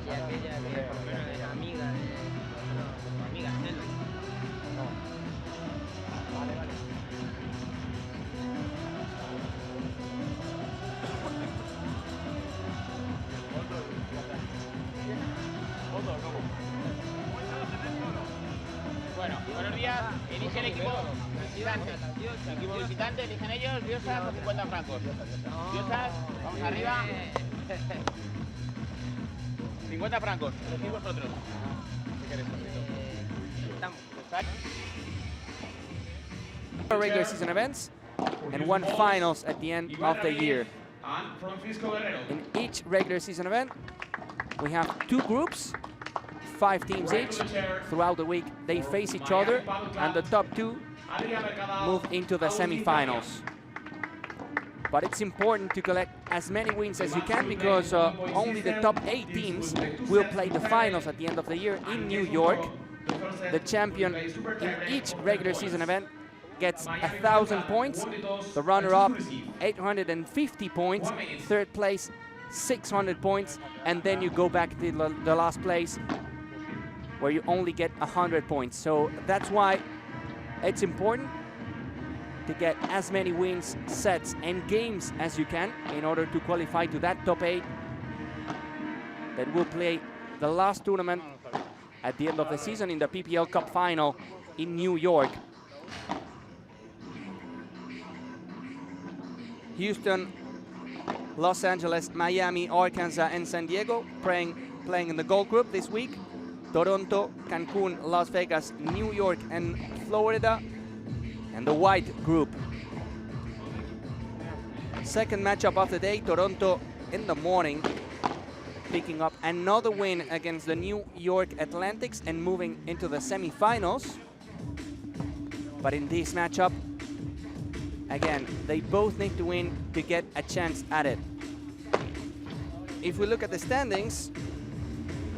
Y aquella que por lo menos era amiga de nosotros, amiga de él. Vale, vale. Bueno, buenos días. Elige el equipo visitante. Equipo visitante, eligen ellos, diosas o 50 francos. Diosas, vamos arriba. 50 francos, elegid vosotros. ¿Qué queréis? Estamos. Regular season events and one finals at the end of the year. In each regular season event, we have 2 groups, 5 teams each. Throughout the week, they face each other, and the top 2 move into the semifinals. But it's important to collect as many wins as you can, because only the top 8 teams will play the finals at the end of the year in New York. The champion in each regular season event gets 1,000 points, the runner-up 850 points, third place 600 points, and then you go back to the last place where you only get 100 points. So that's why it's important to get as many wins, sets, and games as you can in order to qualify to that top 8 that will play the last tournament at the end of the season in the PPL Cup final in New York. Houston, Los Angeles, Miami, Arkansas, and San Diego playing in the gold group this week. Toronto, Cancun, Las Vegas, New York, and Florida, and the white group. Second matchup of the day, Toronto in the morning, picking up another win against the New York Atlantics and moving into the semifinals. But in this matchup, again, they both need to win to get a chance at it. If we look at the standings,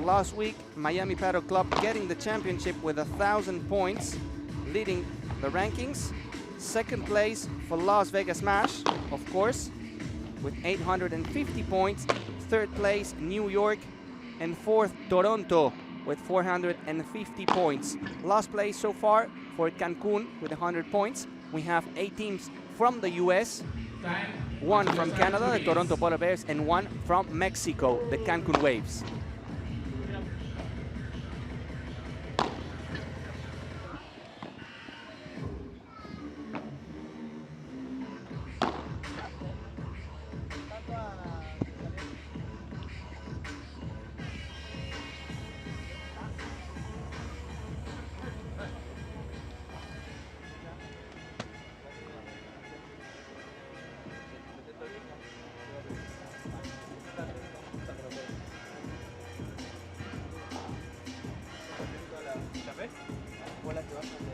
last week, Miami Padel Club getting the championship with 1,000 points, leading the rankings. Second place for Las Vegas Smash, of course, with 850 points. Third place, New York, and fourth, Toronto, with 450 points. Last place so far for Cancun with 100 points. We have 8 teams from the US, 1 from Canada, the Toronto Polar Bears, and 1 from Mexico, the Cancun Waves.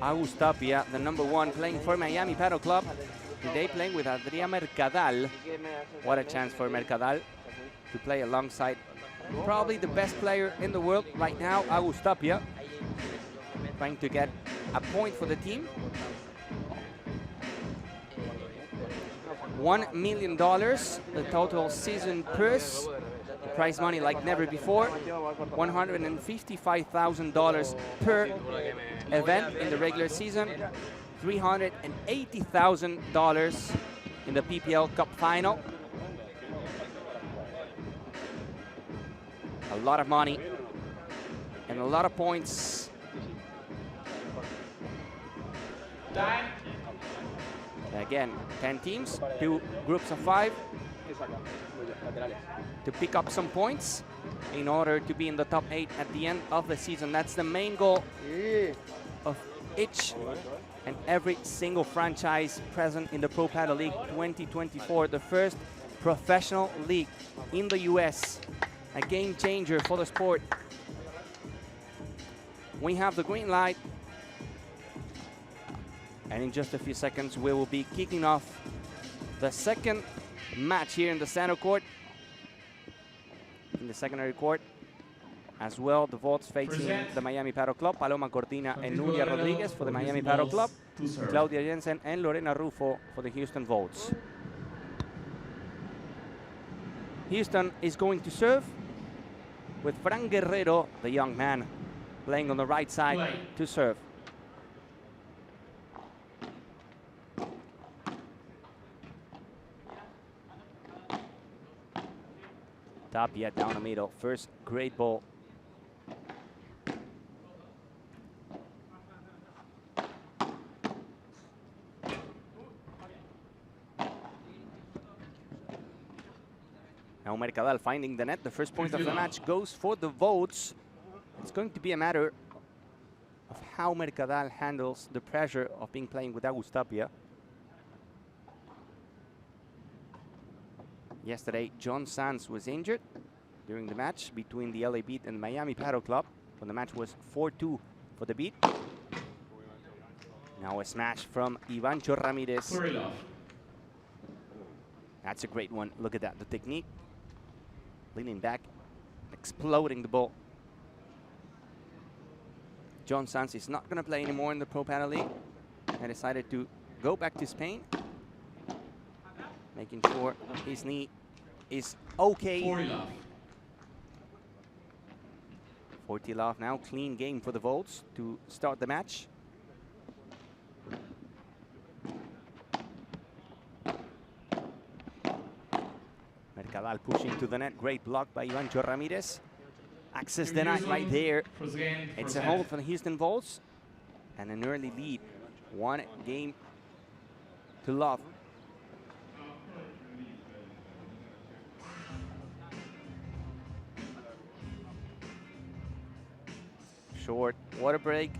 Agus Tapia, the number 1, playing for Miami Padel Club. Today playing with Adrián Mercadal. What a chance for Mercadal to play alongside probably the best player in the world right now, Agus Tapia. Trying to get a point for the team. $1 million, the total season purse. Prize money like never before. $155,000 per event in the regular season. $380,000 in the PPL Cup final. A lot of money and a lot of points. Again, 10 teams, 2 groups of 5. To pick up some points in order to be in the top 8 at the end of the season. That's the main goal of each and every single franchise present in the Pro Padel League 2024, the first professional league in the US, a game changer for the sport. We have the green light, and in just a few seconds we will be kicking off the second match here in the center court. In the secondary court as well, the votes facing the Miami Padel Club, Paloma Cortina and Nuria Rodriguez for the Miami Padel Club, Claudia Jensen and Lorena Rufo for the Houston votes. Houston is going to serve. with Fran Guerrero, the young man, playing on the right side to serve. Tapia down the middle. First great ball. Now Mercadal finding the net. The first point of the match goes for the votes. It's going to be a matter of how Mercadal handles the pressure of being playing with Agus Tapia. Yesterday, John Sands was injured during the match between the LA Beat and Miami Padel Club, when the match was 4-2 for the Beat. Now a smash from Ivancho Ramirez. That's a great one. Look at that, the technique. Leaning back, exploding the ball. John Sanz is not going to play anymore in the Pro Padel League. He decided to go back to Spain, making sure his knee is okay. 40 love now, clean game for the Volts to start the match. Mercadal pushing to the net, great block by Ivancho Ramirez. Access denied right there. It's a hold for the Houston Volts and an early lead. 1 game to love. Short water break.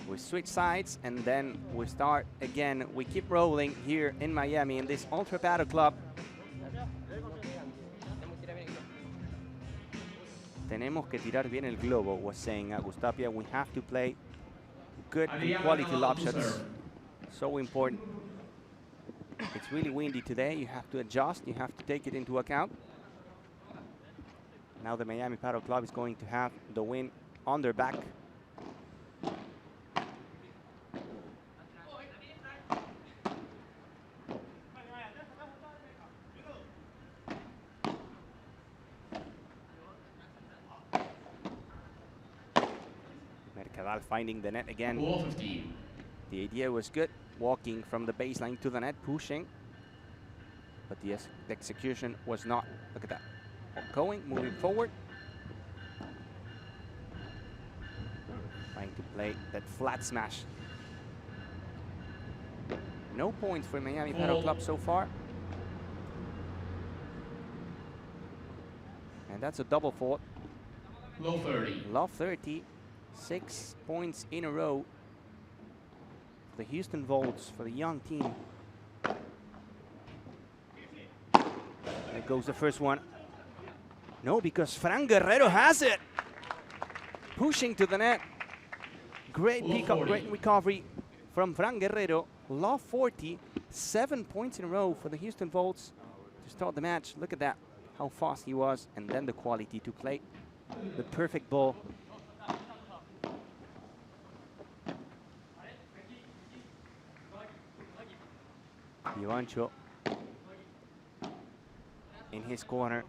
We switch sides and then we start again. We keep rolling here in Miami in this Ultra Padel Club. Tenemos que tirar bien el globo, was saying Agus Tapia. We have to play good and quality lob shots. So important. It's really windy today. You have to adjust. You have to take it into account. Now the Miami Padel Club is going to have the win on their back. Mercadal finding the net again. The idea was good, walking from the baseline to the net, pushing, but the execution was not. Look at that. Going, moving forward. Trying to play that flat smash. No points for Miami Padel Club so far. And that's a double fault. Low 30. Love 30. 6 points in a row. The Houston Volts for the young team. There goes the first one. No, because Fran Guerrero has it. Pushing to the net. Great pickup, great recovery from Fran Guerrero. Love 40, 7 points in a row for the Houston Volts to start the match. Look at that, how fast he was, and then the quality to play the perfect ball. Ivancho in his corner.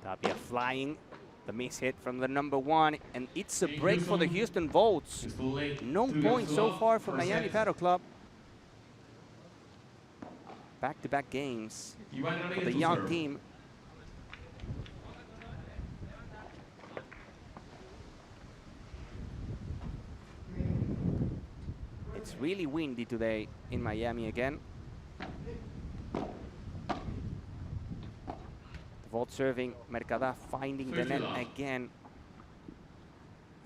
Tapia flying, the miss hit from the number 1, and it's a break for the Houston Volts. No points so far for Miami Padel Club. Back-to-back games for the young team. It's really windy today in Miami again. The Volt serving, Mercadal finding the net again.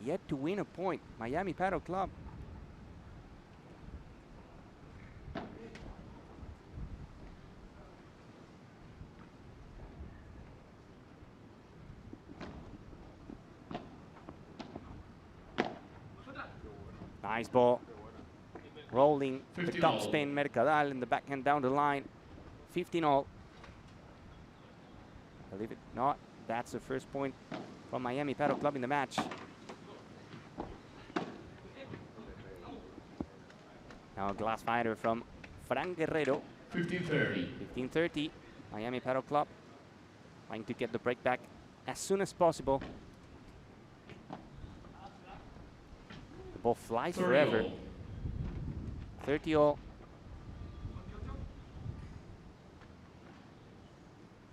Yet to win a point, Miami Padel Club. Nice ball. Rolling the top spin, Mercadal in the backhand down the line. 15-all. Believe it or not, that's the first point from Miami Padel Club in the match. Now a glass fighter from Fran Guerrero. 15-30. 15-30. Miami Paddle Club trying to get the break back as soon as possible. The ball flies forever. 30-all.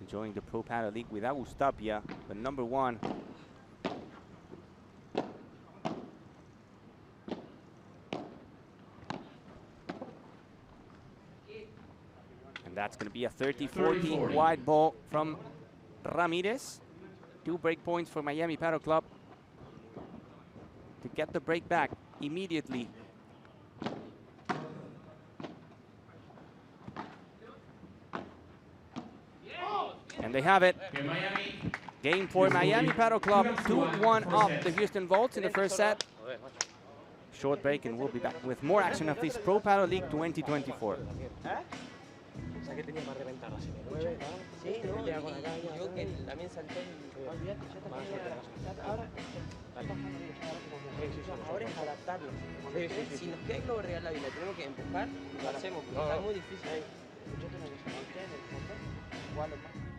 Enjoying the Pro Paddle League with Agus Tapia, the #1. And that's going to be a 30-40 wide ball from Ramirez. 2 break points for Miami Paddle Club to get the break back immediately. And they have it. Game for Miami Paddle Club, 2-1 up the Houston Volts in the first set. Short break and we'll be back with more action of this Pro Paddle League 2024. Que tenía para reventar así. Sí, no, yo que también salté ahora es adaptarlo. Si nos queda que regalar la vida, tenemos que empujar, lo hacemos, porque está muy difícil. Yo tengo que saltar en el fondo, igual o más.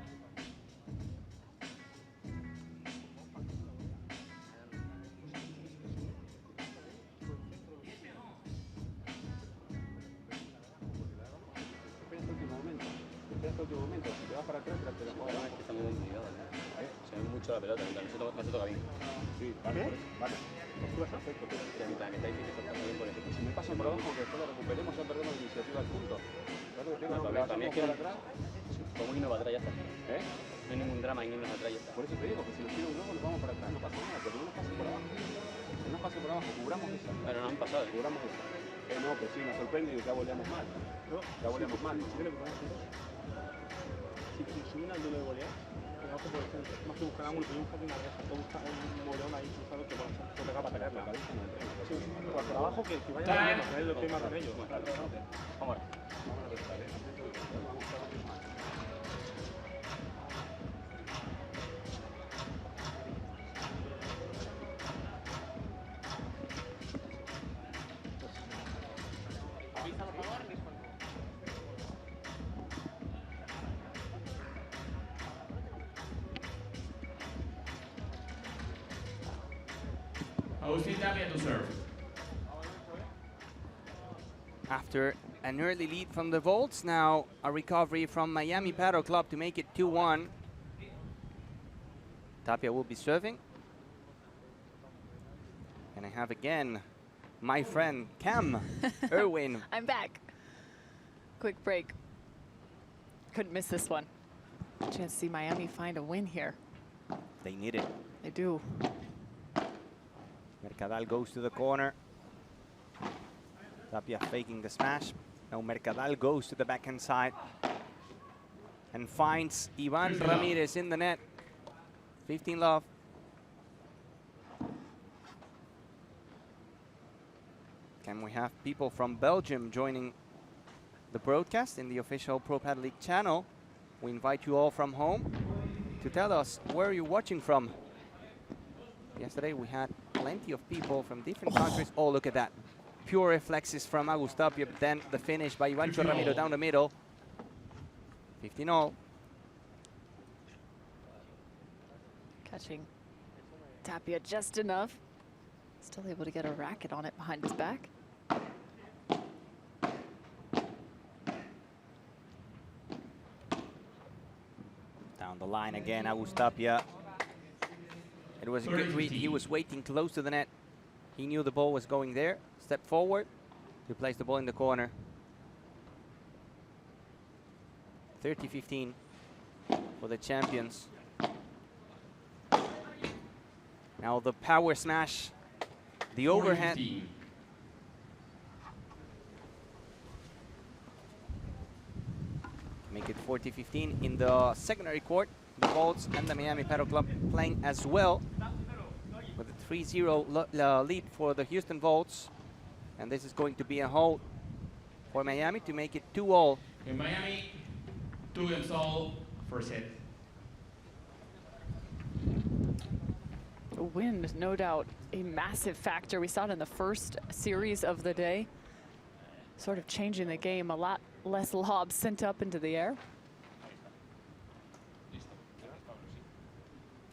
Si te vas para atrás, te la juegas. Es que está muy complicado. Se ve mucho la pelota, mientras no se toca bien. Sí, vale, vale. Postura perfecto, pero mientras que está difícil soltar bien por ejemplo. Si me pasan por abajo, que después lo recuperemos, ya perdemos la iniciativa al punto. Claro que tengo que también es que atrás. Como irnos para atrás ya está. No hay ningún drama en irnos atrás ya está. Por eso te digo que si nos tira un globo, nos vamos para atrás, no pasa nada, pero no nos pase por abajo. No nos pase por abajo, cubramos esa. Pero no han pasado. Cubramos esa. No, pues sí, nos sorprende y ya volvemos mal. Ya volvemos mal. Si una no lo volea, abajo por el centro. Más que buscar ángulo, buscar una reja, buscar un moleón ahí cruzado que se tenga para pelear la cabeza. Sí, por abajo que si vayan a tener los temas con ellos. Vamos a ver. To serve. After an early lead from the Volts, now a recovery from Miami Paddle Club to make it 2-1. Tapia will be serving. And I have again my friend Cam Irwin. I'm back. Quick break. Couldn't miss this one. Chance to see Miami find a win here. They need it. They do. Mercadal goes to the corner. Tapia faking the smash. Now Mercadal goes to the backhand side and finds Ivan Ramirez in the net. 15 love. Can we have people from Belgium joining the broadcast in the official Pro Paddle League channel? We invite you all from home to tell us where you're watching from. Yesterday we had plenty of people from different countries. Oh, look at that. Pure reflexes from Agus Tapia, but then the finish by Ivancho Ramiro down the middle. 15-all. Catching Tapia just enough. Still able to get a racket on it behind his back. Down the line again, Agus Tapia. It was a good read. He was waiting close to the net. He knew the ball was going there. Step forward to place the ball in the corner. 30-15 for the champions. Now the power smash, the overhand. Make it 40-15 in the secondary court. The Volts and the Miami Paddle Club playing as well, with a 3-0 lead for the Houston Volts. And this is going to be a hold for Miami to make it 2-all. In Miami, 2-all, first set. The wind, no doubt, a massive factor. We saw it in the first series of the day. Sort of changing the game, a lot less lobs sent up into the air.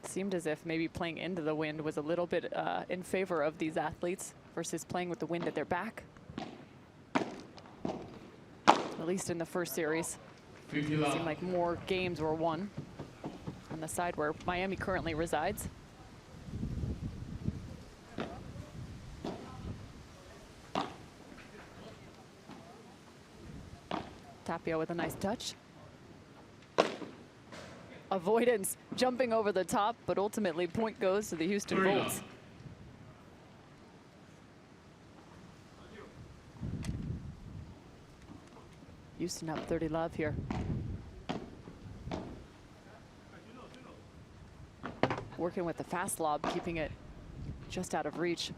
Seemed as if maybe playing into the wind was a little bit in favor of these athletes versus playing with the wind at their back. At least in the first series. It seemed like more games were won on the side where Miami currently resides. Tapia with a nice touch. Avoidance, jumping over the top, but ultimately point goes to the Houston Volts. Houston up 30 love here. Working with the fast lob, keeping it just out of reach.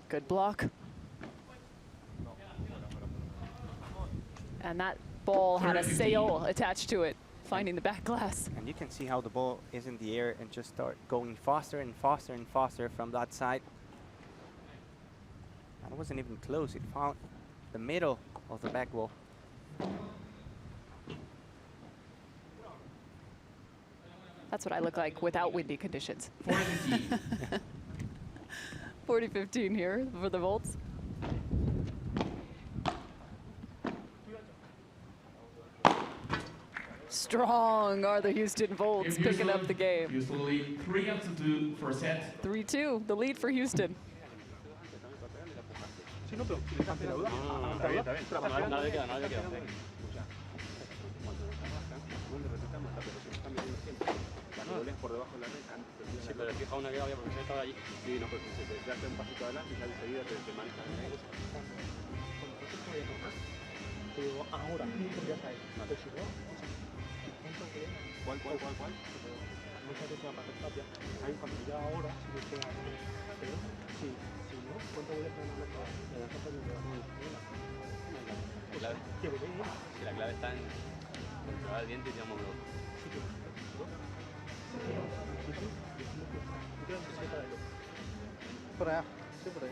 Good block. And that ball had a sail attached to it, finding the back glass. And you can see how the ball is in the air and just start going faster and faster and faster from that side. And it wasn't even close. It found the middle of the back wall. That's what I look like without windy conditions. 40-15. 40-15 here for the Volts. Strong are the Houston Volts picking up the game. Houston lead 3-2 for set. 3-2, the lead for Houston. Por debajo de la red antes. Sí, pero fija una que había porque se estaba allí. Sí, no, pero si te das un pasito adelante y ya enseguida te manejas. Te digo ahora, ya sabes. ¿Cuál? Muchas veces va a pasar Tapia. Ahí cuando ya ahora, si no queda pero sí, si no, ¿cuánto voy a hacer una mezcla? Me das cuenta de que la clave. Si la clave está en controlar el diente y tiramos luego. Por allá, sí, por ahí.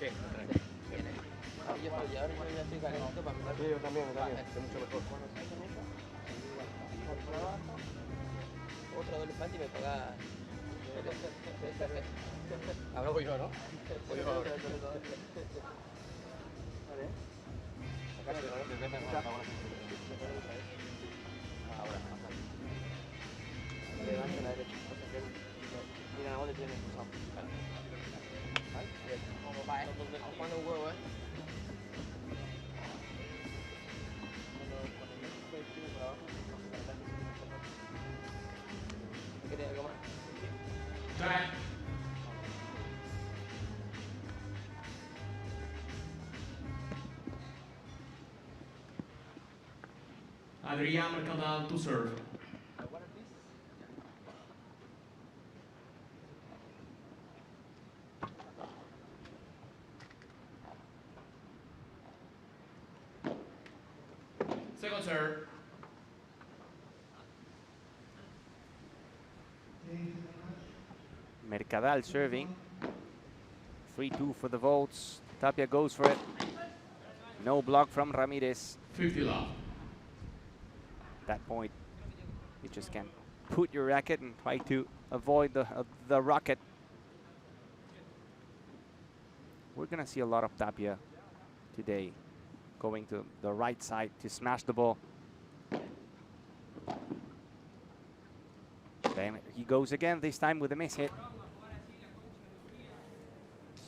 ¿Qué? Yo ya estoy caliente para empezar. Sí, yo también, es mucho mejor. Otro doble panty me paga. Ahora voy yo, ¿no? Voy yo ahora. Levanta la derecha, cosa que mira a dónde tiene cruzado. ¿Cómo va esto? Jugando un huevo, ¿Quieres algo más? Time. Adrian Mercadal to serve. Second serve. Mercadal serving. 3-2 for the Volts. Tapia goes for it. No block from Ramirez. 50 love. At that point, you just can put your racket and try to avoid the rocket. We're gonna see a lot of Tapia today, going to the right side to smash the ball. Then he goes again, this time with a miss hit.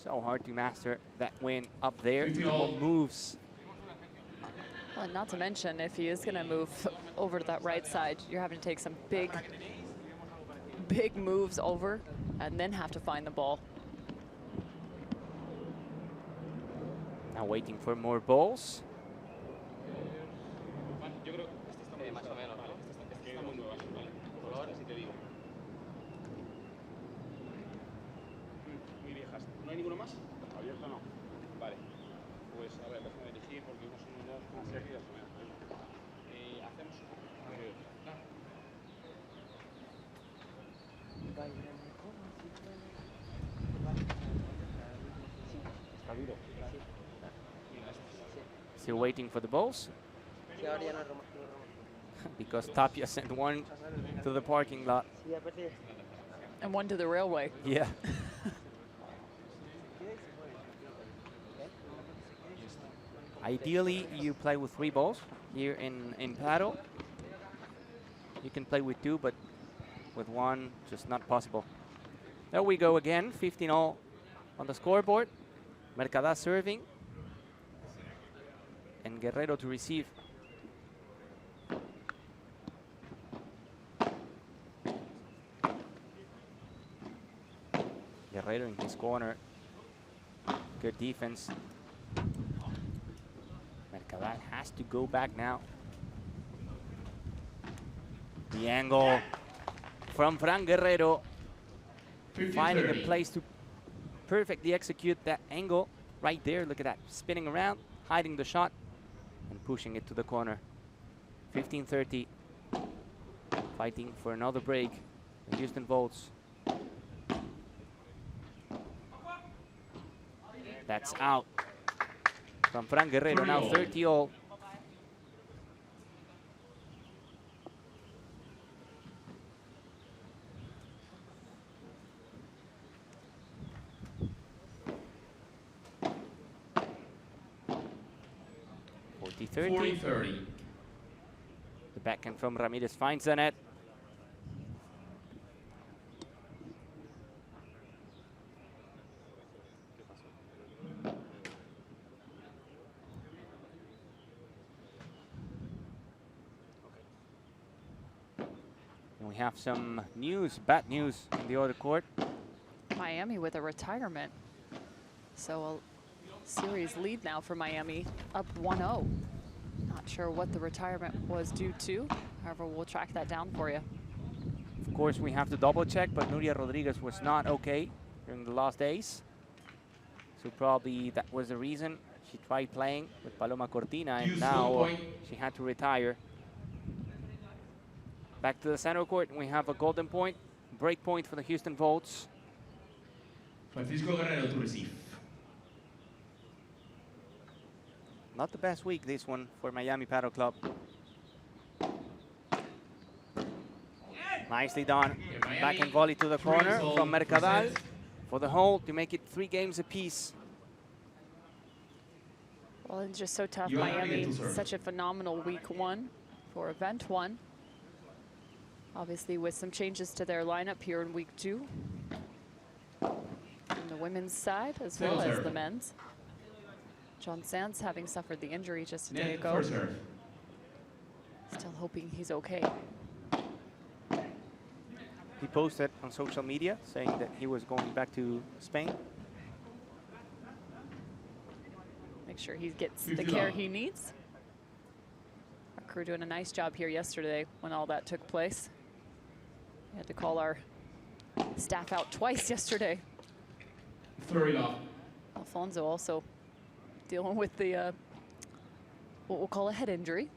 So hard to master that win up there. The ball moves. Well, and not to mention, if he is going to move over to that right side, you're having to take some big moves over and then have to find the ball. Now waiting for more balls. Muy viejas. ¿No hay ninguno más? ¿Abierto no? Vale. Pues a ver, déjame elegir porque unos son unas seguidas. Hacemos un poco. Still waiting for the balls. Sí, ahora ya no Roma, no Roma. Because Tapia sent one to the parking lot. Sí, aparte. And one to the railway. Yeah. Ideally, you play with 3 balls here in Padel. You can play with 2, but with 1, just not possible. There we go again, 15-all on the scoreboard. Mercadal serving. And Guerrero to receive. Guerrero in his corner. Good defense. Mercadal has to go back now. The angle from Fran Guerrero. Finding a place to perfectly execute that angle right there. Look at that, spinning around, hiding the shot, and pushing it to the corner. 15-30. Fighting for another break. The Houston Volts. That's out from Fran Guerrero, now 30-all. The backhand from Ramirez finds the net. And we have some news, bad news in the other court. Miami with a retirement. So a series lead now for Miami, up 1-0. Not sure what the retirement was due to. However, we'll track that down for you. Of course, we have to double check, but Nuria Rodriguez was not okay during the last days. So probably that was the reason. She tried playing with Paloma Cortina, and now she had to retire. Back to the center court, we have a golden point, break point for the Houston Volts. Francisco Guerrero to receive. Not the best week, this one, for Miami Padel Club. Nicely done. Backhand volley to the corner from Mercadal for the hold to make it 3 games apiece. Well, it's just so tough. Miami, such a phenomenal week 1 for event 1. Obviously, with some changes to their lineup here in week 2. On the women's side, as well as the men's. John Sands having suffered the injury just a day ago. Still hoping he's okay. He posted on social media saying that he was going back to Spain. Make sure he gets the care he needs. Our crew doing a nice job here yesterday when all that took place. We had to call our staff out twice yesterday. Alfonso also dealing with the what we'll call a head injury.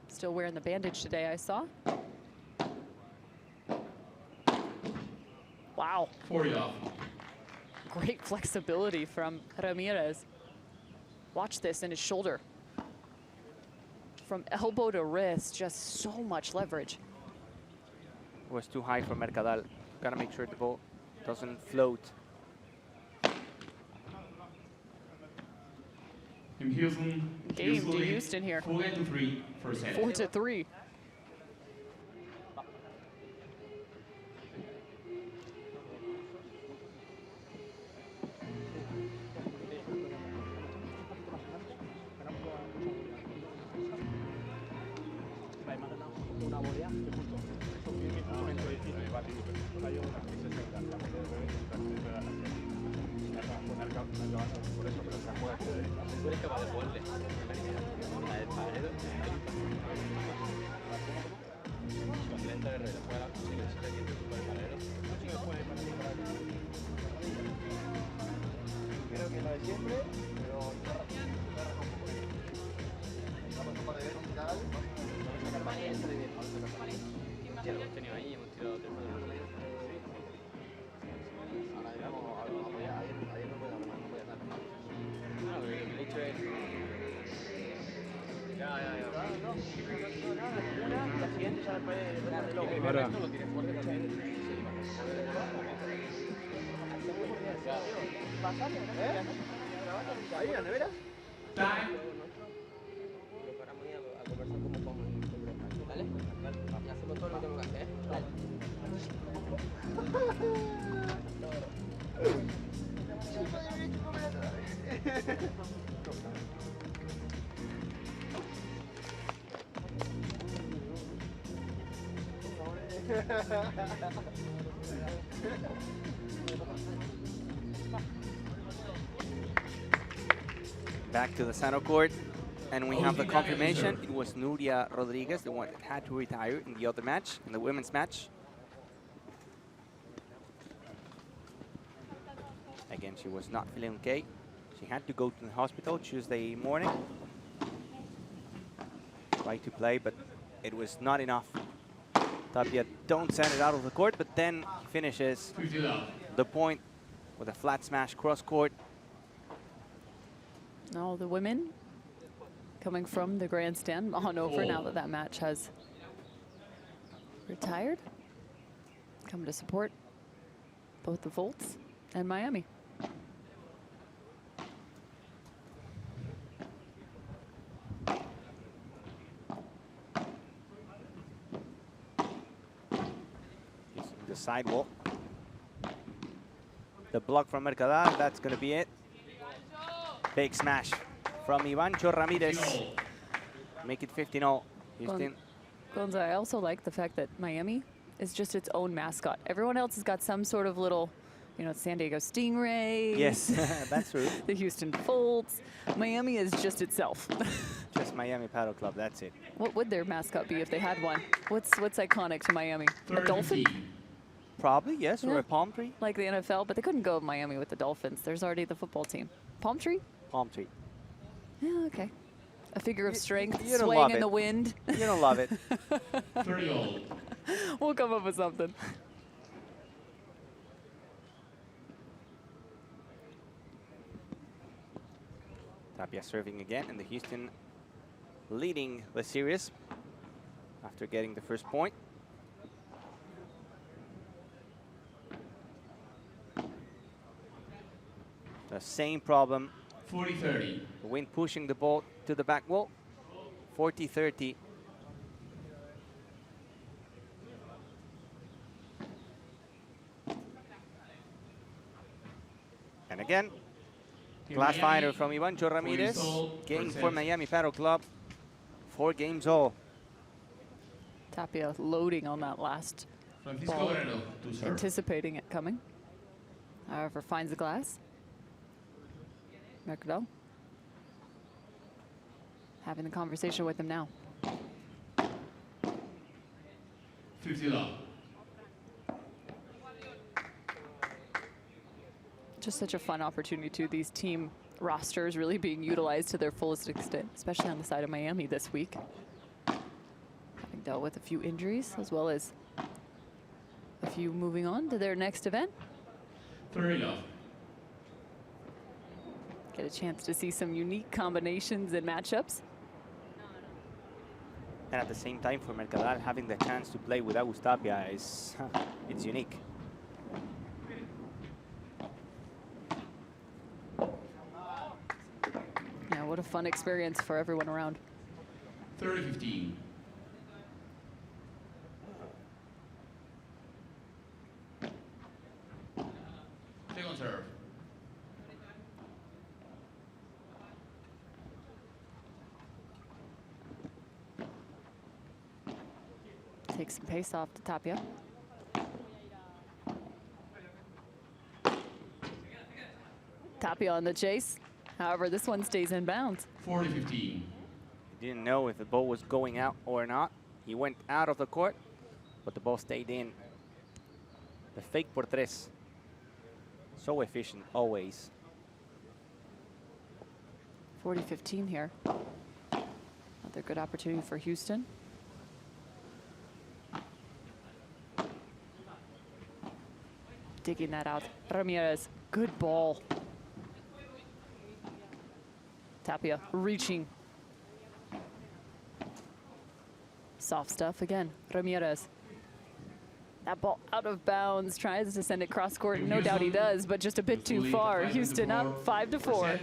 Still wearing the bandage today, I saw. Wow. 40 off. Great flexibility from Ramirez. Watch this in his shoulder. From elbow to wrist, just so much leverage. It was too high for Mercadal. Gotta make sure the ball doesn't float. Game to Houston here. 4-3 for set. 4-3. Ya. No, nada. La siguiente ya la puede depender del lobo. Ahora. Esto lo tienes fuerte también. Pasale, ¿no? Ahí, la nevera. Time. Lo paramos ahí a conversar como vamos. ¿Dale? Y hacemos todo lo que tengo que hacer, ¿eh? Dale. Back to the center court, and we have the confirmation. It was Nuria Rodriguez, the one that had to retire in the other match, in the women's match. Again, she was not feeling okay. She had to go to the hospital Tuesday morning. Tried to play, but it was not enough. Tapia don't send it out of the court, but then finishes the point with a flat smash cross court. Now the women coming from the grandstand on over now that that match has retired. Come to support both the Volts and Miami. The sidewalk. The block from Mercadal, that's going to be it. Big smash from Ivancho Ramirez. Make it 15-0. Houston. Gonza, I also like the fact that Miami is just its own mascot. Everyone else has got some sort of little, you know, San Diego Stingrays. Yes, that's true. The Houston Volts. Miami is just itself. Just Miami Paddle Club, that's it. What would their mascot be if they had one? What's iconic to Miami? A dolphin? Probably, yes, or Yeah. a palm tree. Like the NFL, but they couldn't go Miami with the Dolphins. There's already the football team. Palm tree? Palm tree. Yeah, okay. A figure of strength you don't swaying love in it. the wind. You don't love it. 30-all. We'll come up with something. Tapia serving again, and the Houston leading the series after getting the first point. The same problem. 40-30. The wind pushing the ball to the back wall. 40-30. And again, glass fighter from Ivancho Ramirez. Game for Miami Paddle Club. 4 games all. Tapia loading on that last Francisco ball, Guerrero to serve. anticipating it coming. However, finds the glass. Mercadal having the conversation with him now. 50-all. Just such a fun opportunity too. These team rosters really being utilized to their fullest extent, especially on the side of Miami this week. Having dealt with a few injuries as well as a few moving on to their next event. 30-all. Get a chance to see some unique combinations and matchups. And at the same time, for Mercadal, having the chance to play with Agus Tapia is it's unique. Yeah, what a fun experience for everyone around. 30-15. Second serve. Takes some pace off to Tapia. Tapia on the chase. However, this one stays in bounds. 40-15. He didn't know if the ball was going out or not. He went out of the court, but the ball stayed in. The fake por tres. So efficient, always. 40-15 here. Another good opportunity for Houston. Digging that out. Ramirez, good ball. Tapia reaching. Soft stuff again, Ramirez. That ball out of bounds, tries to send it cross court. No doubt he does, but just a bit too far. Houston up 5-4.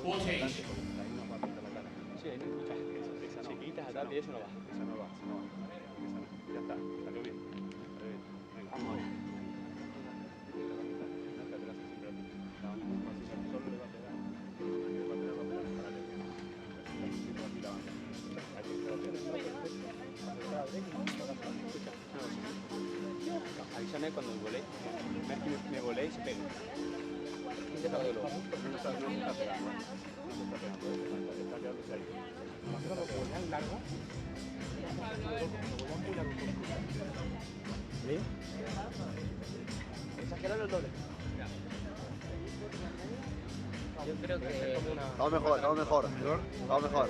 Ball change. Sí, ahí no escuchas. Si quitas a Tapia, eso no va. Eso no va, eso no va. Ya está, salió bien. Venga, vamos. Solo le va a pegar. Le va a pegar para terminar. Avísame cuando me volé. Me volé y se pega. No está pegando. Está quedándose ahí. ¿Sí? Exagerar el doble. Yo creo que... Vamos mejor, vamos mejor. Vamos mejor.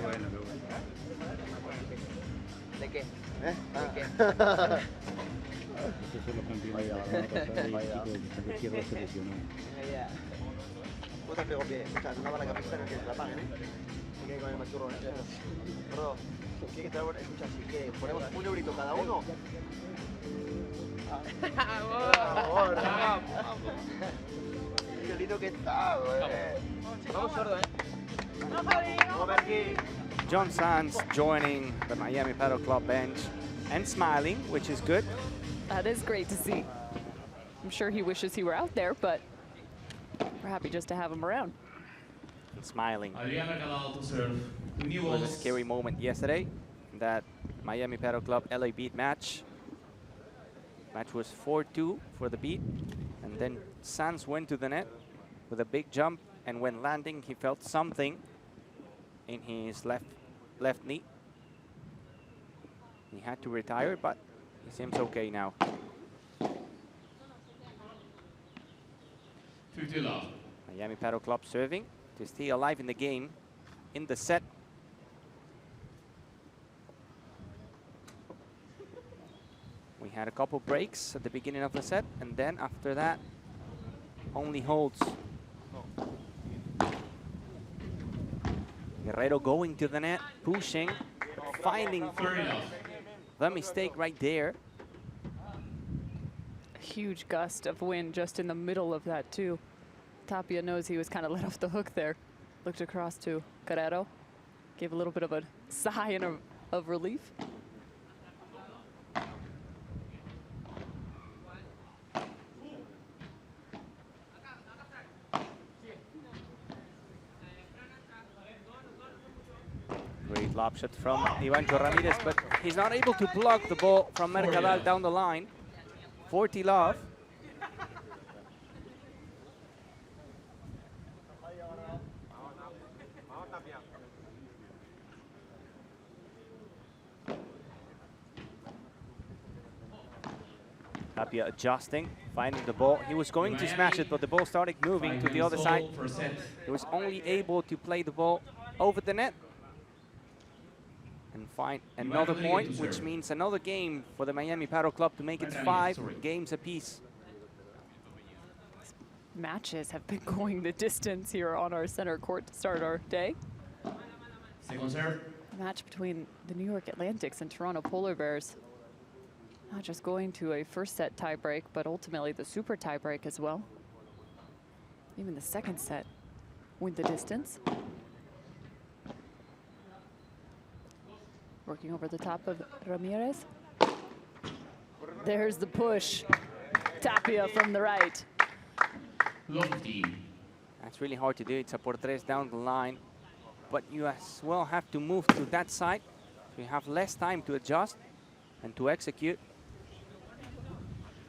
¿De qué? ¿Eh? ¿De qué? Estos son los campeones de la semana pasada y el chico de izquierda se lesionó. Ya. Vos te pego pie, escucha, no va la camiseta que se la paguen, ¿eh? Se quede con el machurrón, ¿eh? Perdón, tiene que estar bueno. Escucha, si que ponemos un eurito cada uno. Vamos, vamos. Qué lindo que está, güey. Vamos sordo, Vamos a ver aquí. John Sands joining the Miami Padel Club bench and smiling, which is good. That is great to see. I'm sure he wishes he were out there, but we're happy just to have him around. And smiling. Adrián Mercadal to serve. New It was a balls. scary moment yesterday, that Miami Padel Club LA Beat match. Match was 4-2 for the beat, and then Sands went to the net with a big jump, and when landing he felt something in his left knee. He had to retire, but he seems okay now. 50 love. Miami Padel Club serving to stay alive in the game in the set. We had a couple breaks at the beginning of the set, and then after that, only holds. Guerrero going to the net, pushing, finding 30 love. the mistake right there. A huge gust of wind just in the middle of that too. Tapia knows he was kind of let off the hook there. Looked across to Guerrero, gave a little bit of a sigh and of relief. Great lob shot from Ivancho Ramirez, but he's not able to block the ball from Mercadal down the line. 40 love. Tapia adjusting, finding the ball. He was going to smash it, but the ball started moving to the other side. He was only able to play the ball over the net and find another point, which means another game for the Miami Padel Club to make it 5 games apiece. Matches have been going the distance here on our center court to start our day. Second serve. A match between the New York Atlantics and Toronto Polar Bears. Not just going to a first set tiebreak, but ultimately the super tiebreak as well. Even the second set went the distance. Working over the top of Ramirez. There's the push. Tapia from the right. Love 15. That's really hard to do. It's a por tres down the line, but you as well have to move to that side. So you have less time to adjust and to execute.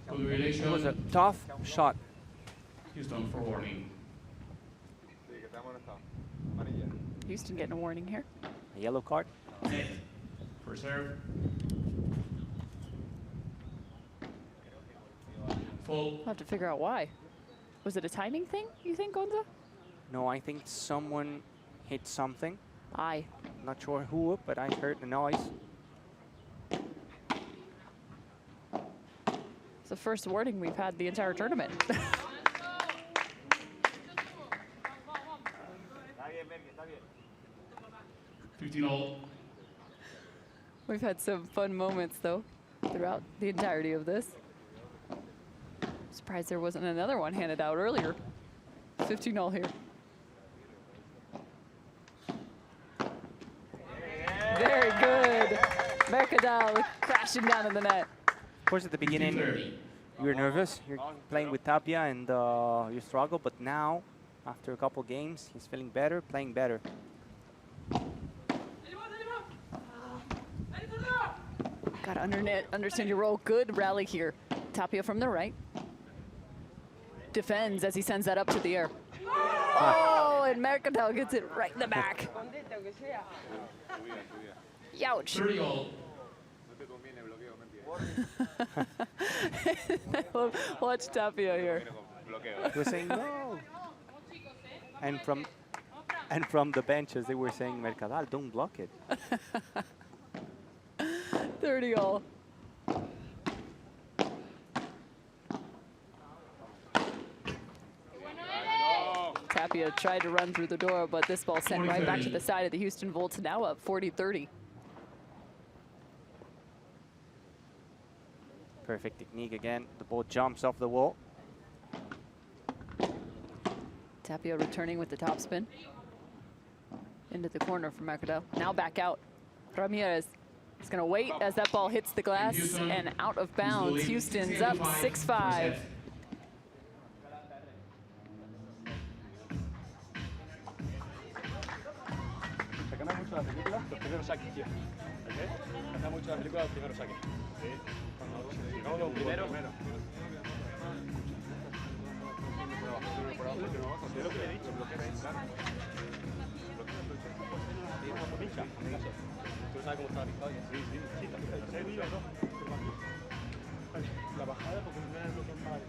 It was a tough shot. Houston for warning. Houston getting a warning here. A yellow card. Net. For serve. Full. We'll have to figure out why. Was it a timing thing, you think, Gonza? No, I think someone hit something. Aye. Not sure who, but I heard the noise. It's the first warning we've had the entire tournament. 15-all. We've had some fun moments, though, throughout the entirety of this. Surprised there wasn't another one handed out earlier. 15-all here. Very good. Mercadal crashing down in the net. Of course, at the beginning, you were nervous. You're playing with Tapia and you struggle, but now, after a couple games, he's feeling better, playing better. Got to understand your role. Good rally here. Tapia from the right. Defends as he sends that up to the air. Oh, and Mercadal gets it right in the back. Youch. 30-all. Watch Tapia here. We're saying no. And from the benches, they were saying, Mercadal, don't block it. 30-all. Tapia tried to run through the door, but this ball sent right back to the side of the Houston Volts, now up 40-30. Perfect technique again. The ball jumps off the wall. Tapia returning with the topspin. Into the corner for Mercadal. Now back out. Ramirez is going to wait as that ball hits the glass and out of bounds. Houston's up 6-5. Se cambia mucho la película, los primeros saques, tío. ¿Ves? Cambia mucho la película, los primeros saques. Sí. Cuando los primeros. Es lo que le he dicho, bloquea. ¿Tú sabes cómo está la pista? Sí, sí, sí. La bajada, porque no es lo que es para mí.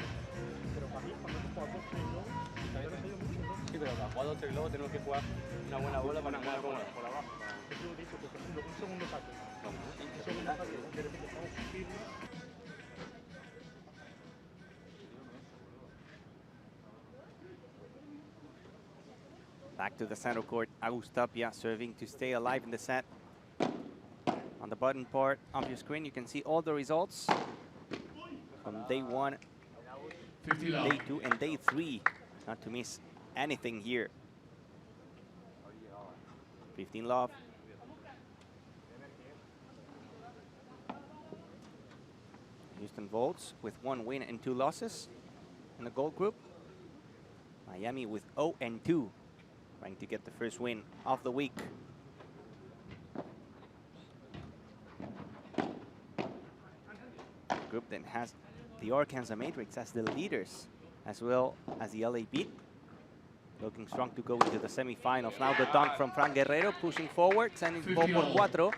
Pero para mí, cuando tú juegas 2-3 globos, sí, pero para jugar 2-3 globos tenemos que jugar una buena bola para jugar cómoda. Por abajo. Yo he dicho que, por ejemplo, un segundo saque. Un segundo saque, de repente estamos firmes. Back to the center court, Agus Tapia serving to stay alive in the set. On the bottom part of your screen, you can see all the results from day 1, day 2, and day 3. Not to miss anything here. 15 love. Houston Volts with 1 win and 2 losses in the gold group. Miami with 0-2. Trying to get the first win of the week. Group then has the Arkansas Matrix as the leaders, as well as the LA Beat. Looking strong to go into the semifinals. Now the dunk from Fran Guerrero, pushing forward, sending the ball por 4.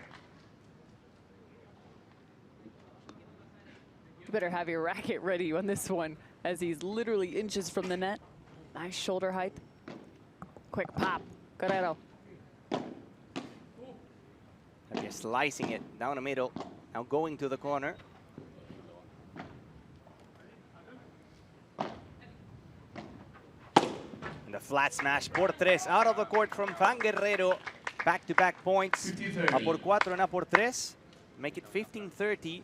You better have your racket ready on this one, as he's literally inches from the net. Nice shoulder height. Quick pop, Guerrero. They're slicing it down the middle. Now going to the corner. And the flat smash por 3 out of the court from Fran Guerrero. Back-to-back points. A por 4 and a por 3. Make it 15-30.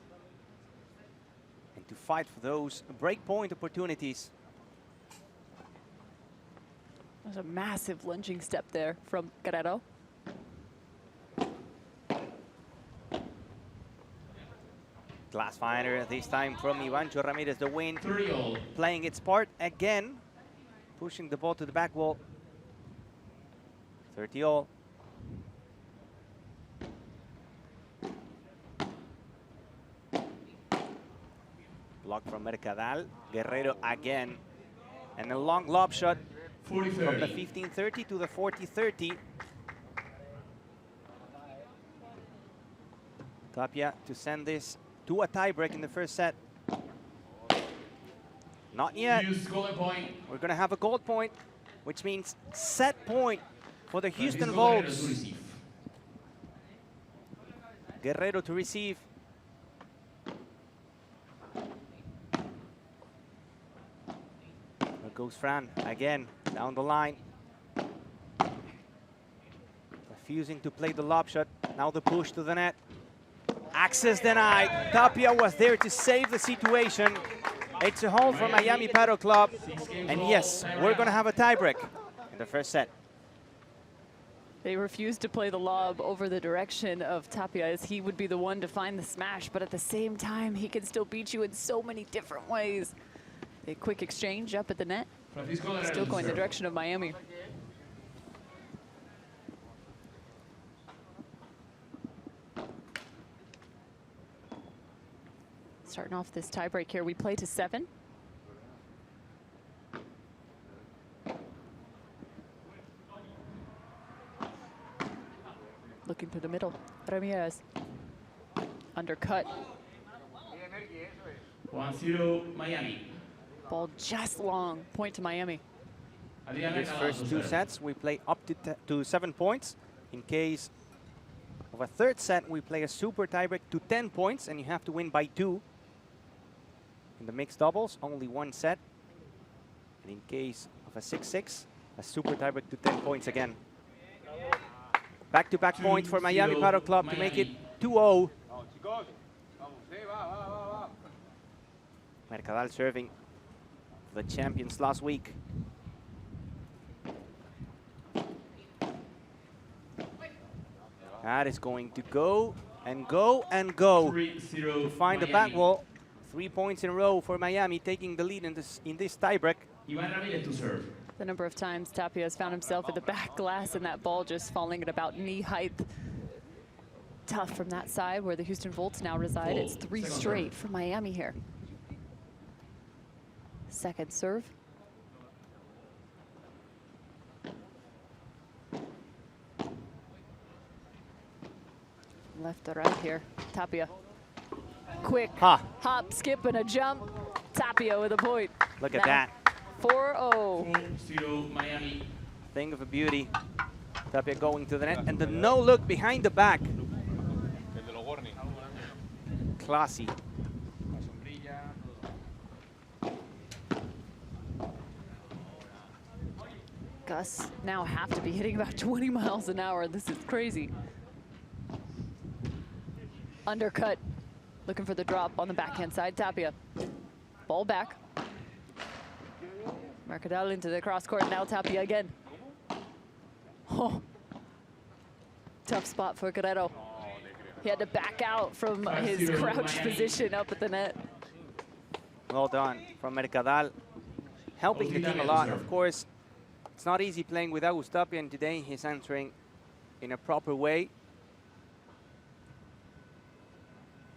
And to fight for those break point opportunities. There's a massive lunging step there from Guerrero. Glass finder this time from Ivancho Ramirez, the win. 30-all. Playing its part again. Pushing the ball to the back wall. 30-all. Block from Mercadal. Guerrero again. And a long lob shot. From the 15-30 to the 40-30. Tapia to send this to a tiebreak in the first set. Not yet. We're going to have a gold point, which means set point for the Houston Volts. Guerrero to receive. Goes Fran again down the line. Refusing to play the lob shot. Now the push to the net. Access denied. Tapia was there to save the situation. It's a hold from Miami Padel Club. And yes, we're going to have a tiebreak in the first set. They refused to play the lob over the direction of Tapia, as he would be the one to find the smash, but at the same time, he can still beat you in so many different ways. A quick exchange up at the net. Still going the direction of Miami. Starting off this tiebreak here, we play to 7. Looking through the middle, Ramirez. Undercut. 1-0 Miami. Ball just long, point to Miami. These first 2 sets, we play up to 7 points. In case of a third set, we play a super tiebreak to 10 points, and you have to win by 2. In the mixed doubles, only 1 set. And in case of a 6-6, a super tiebreak to 10 points again. Back-to-back point for Miami Padel Club to make it 2-0. Mercadal serving the champions last week. That is going to go and go and go to find the back wall. 3 points in a row for Miami, taking the lead in this tiebreak. Iván Ramírez to serve. The number of times Tapia has found himself at the back glass and that ball just falling at about knee height. Tough from that side where the Houston Volts now reside. It's 3 straight for Miami here. Second serve. Left to right here, Tapia. Quick hop, skip, and a jump. Tapia with a point. Look at that. 4-0. 4-0 Miami. Thing of a beauty. Tapia going to the net, and the no look behind the back. Classy. Gus now have to be hitting about 20 miles an hour. This is crazy. Undercut. Looking for the drop on the backhand side. Tapia. Ball back. Mercadal into the cross court. Now Tapia again. Oh. Tough spot for Guerrero. He had to back out from his crouch position up at the net. Well done from Mercadal. Helping the team a lot. Of course, it's not easy playing with Agus Tapia, and today he's answering in a proper way.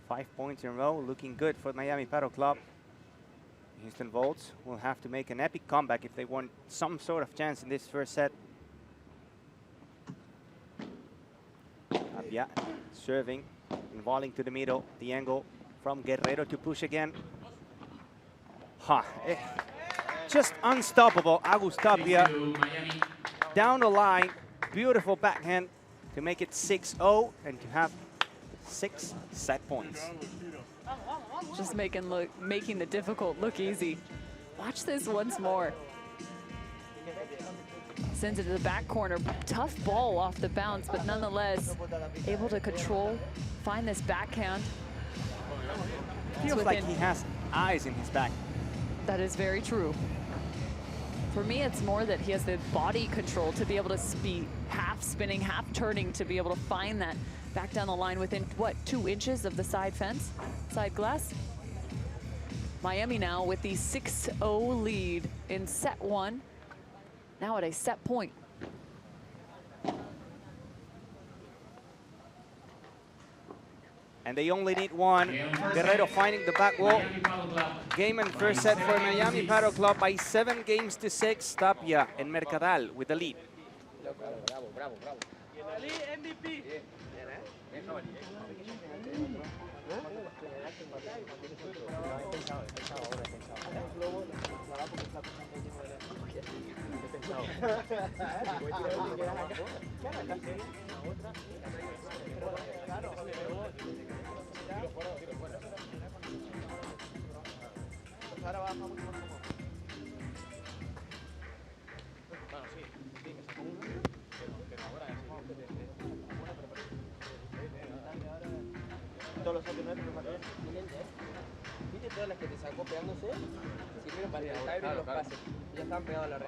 5 points in a row, looking good for Miami Padel Club. Houston Volts will have to make an epic comeback if they want some sort of chance in this first set. Tapia serving, volleying to the middle, the angle from Guerrero to push again. Just unstoppable, Agus Tapia. Down the line, beautiful backhand to make it 6-0 and to have 6 set points. Just making the difficult look easy. Watch this once more. Sends it to the back corner. Tough ball off the bounce, but nonetheless able to control, find this backhand. Feels like he has eyes in his back. That is very true. For me, it's more that he has the body control to be able to be half spinning, half turning, to be able to find that back down the line within, what, 2 inches of the side fence, side glass. Miami now with the 6-0 lead in set 1, now at a set point. And they only need 1. Guerrero finding the back wall. Game and first set for Miami Padel Club by 7 games to 6. Tapia and Mercadal with the lead. todos los saques nuestros para allá. Excelente, ¿eh? ¿Viste todas las que te sacó pegándose? Sirvieron para que caer los pases. Ya estaban pegados a la red.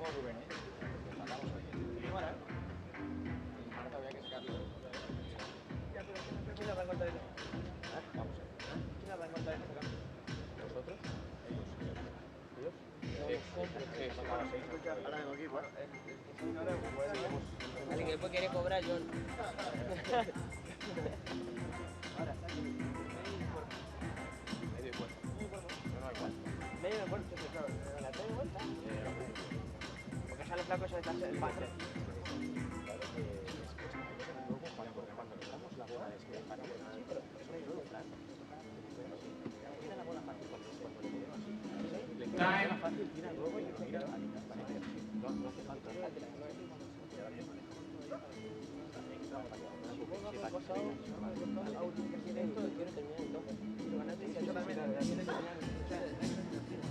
¿Quién la va a encontrar esto? Vamos a ver. ¿Quién la va a encontrar esto? ¿Nosotros? ¿Ellos? Ahora vengo aquí, bueno. Alguien que después quiere cobrar, John. Medio y cuarto. No hay cuarto. Medio de vuelta, claro. ¿La media vuelta? Porque sale flaco eso de estarse el pase. Porque cuando le damos la bola es que para sí, pero eso es luego, claro. Tira la bola fácil cuando le ponemos así. Le tira la bola fácil, tira luego y le tira a no hace falta.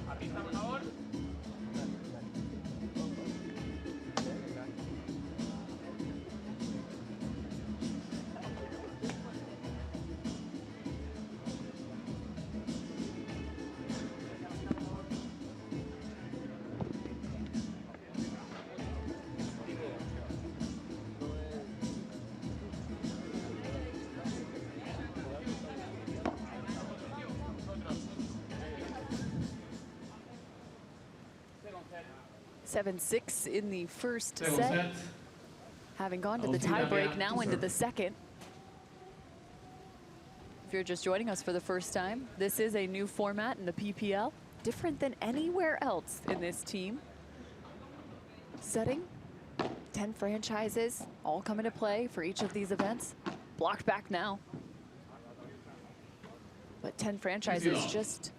Artista, por favor. 7-6 in the first Second set. set. Having gone to the Aussie tie break, Italia now to into serve. the second. If you're just joining us for the first time, this is a new format in the PPL, different than anywhere else in this team. Setting, 10 franchises, all come into play for each of these events. Blocked back now. But 10 franchises, just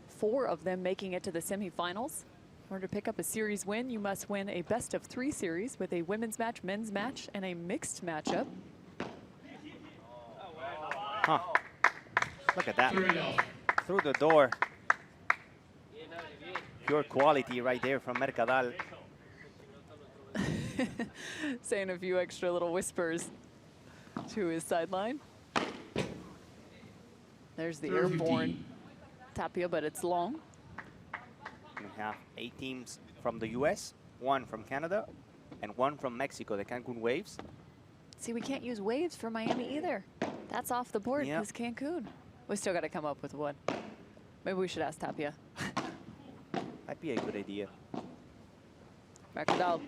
4 of them making it to the semifinals. In order to pick up a series win, you must win a best-of-3 series with a women's match, men's match, and a mixed matchup. Huh. Look at that. 3-0. Through the door. Pure quality right there from Mercadal. Saying a few extra little whispers to his sideline. There's the airborne Tapia, but it's long. We have 8 teams from the US, 1 from Canada, and 1 from Mexico, the Cancun Waves. See, we can't use waves for Miami either. That's off the board because Cancun. We still got to come up with one. Maybe we should ask Tapia. That'd be a good idea. Mercadal.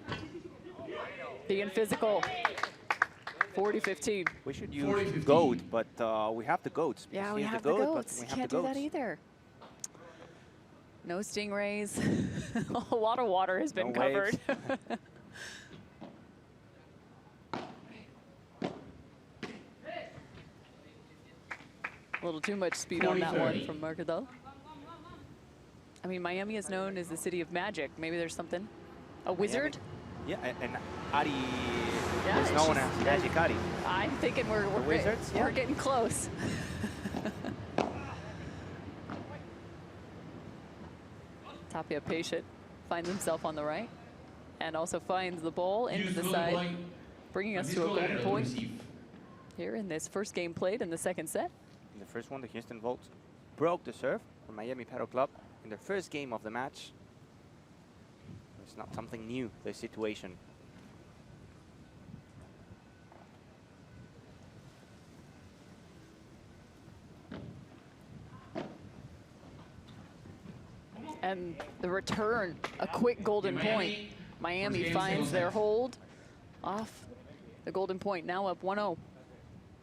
Being physical. 40-15. We should use goat, but we have the goats. Yeah, we Use have the the goat, goats. but we have Can't the do that goats. either. No stingrays. A lot of water has been No covered. A little too much speed on that one from Mercadal. I mean, Miami is known as the city of magic. Maybe there's something. A wizard? Yeah, and Ari Yeah, is known she's- as Magic Ari. I'm thinking we're Wizards? we're Yeah. getting close. Tapia patient, finds himself on the right, and also finds the ball into Use the golden side, point. bringing us to a Francisco golden Guerrero point receive. here in this first game played in the second set. In the first one, the Houston Volts broke the serve for Miami Padel Club in their first game of the match. It's not something new, the situation. And the return, a quick golden point. Miami First game, finds second their set. hold off the golden point, now up 1-0.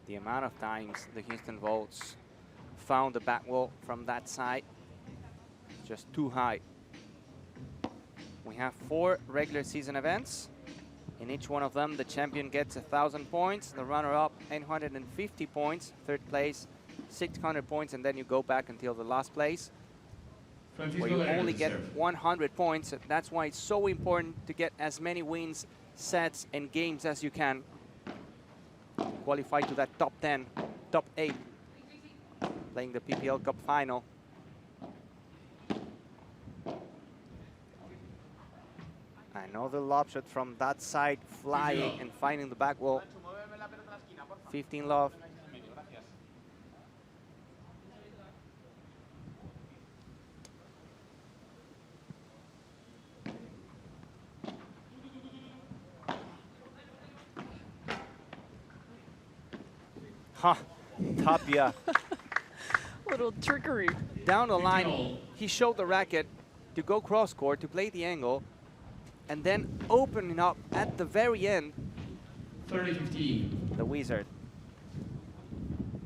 The amount of times the Houston Volts found the back wall from that side, just too high. We have 4 regular season events. In each one of them, the champion gets 1,000 points, the runner-up 850 points, third place 600 points, and then you go back until the last place, Francisco where you Guerrero only to get serve. 100 points. That's why it's so important to get as many wins, sets, and games as you can. Qualify to that top 10, top 8, playing the PPL Cup final. Another lob shot from that side, flying and finding the back wall. 15 love. Huh. Tapia. Little trickery. Down the line, he showed the racket to go cross court to play the angle, and then opening up at the very end. 30-15. The wizard.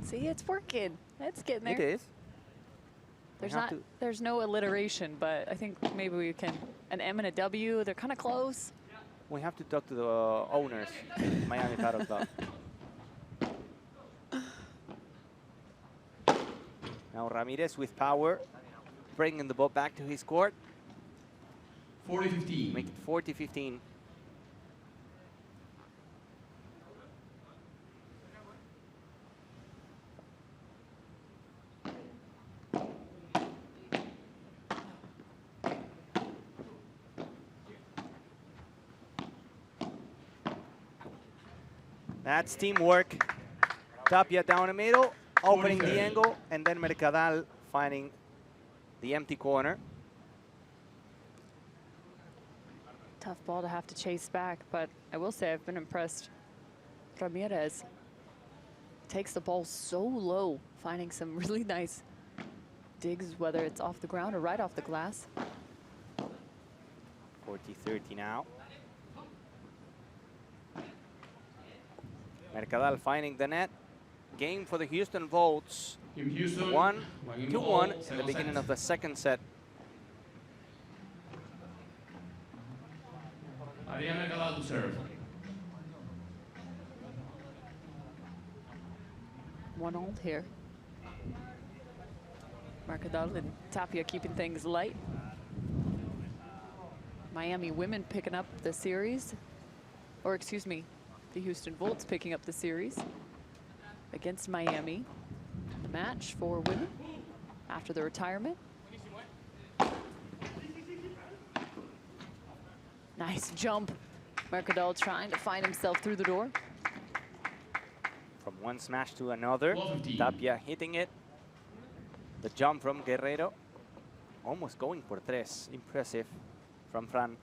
See, it's working. It's getting there. It is. There's no alliteration, but I think maybe we can, an M and a W, they're kind of close. We have to talk to the owners, Miami Padel Club. Now Ramirez with power, bringing the ball back to his court. 40-15. Make it 40-15. That's teamwork. Tapia down the middle, opening the angle, and then Mercadal finding the empty corner. Tough ball to have to chase back, but I will say I've been impressed. Ramirez takes the ball so low, finding some really nice digs, whether it's off the ground or right off the glass. 40-30 now. Mercadal finding the net. Game for the Houston Volts. 2-1 in the beginning of the second set. Adrián Mercadal to serve. 1-0 here. Mercadal and Tapia keeping things light. Miami women picking up the series, or excuse me, the Houston Volts picking up the series against Miami. The match for women after the retirement. Nice jump. Mercadal trying to find himself through the door. From one smash to another, 12-15. Tapia hitting it. The jump from Guerrero, almost going for tres. Impressive from Fran.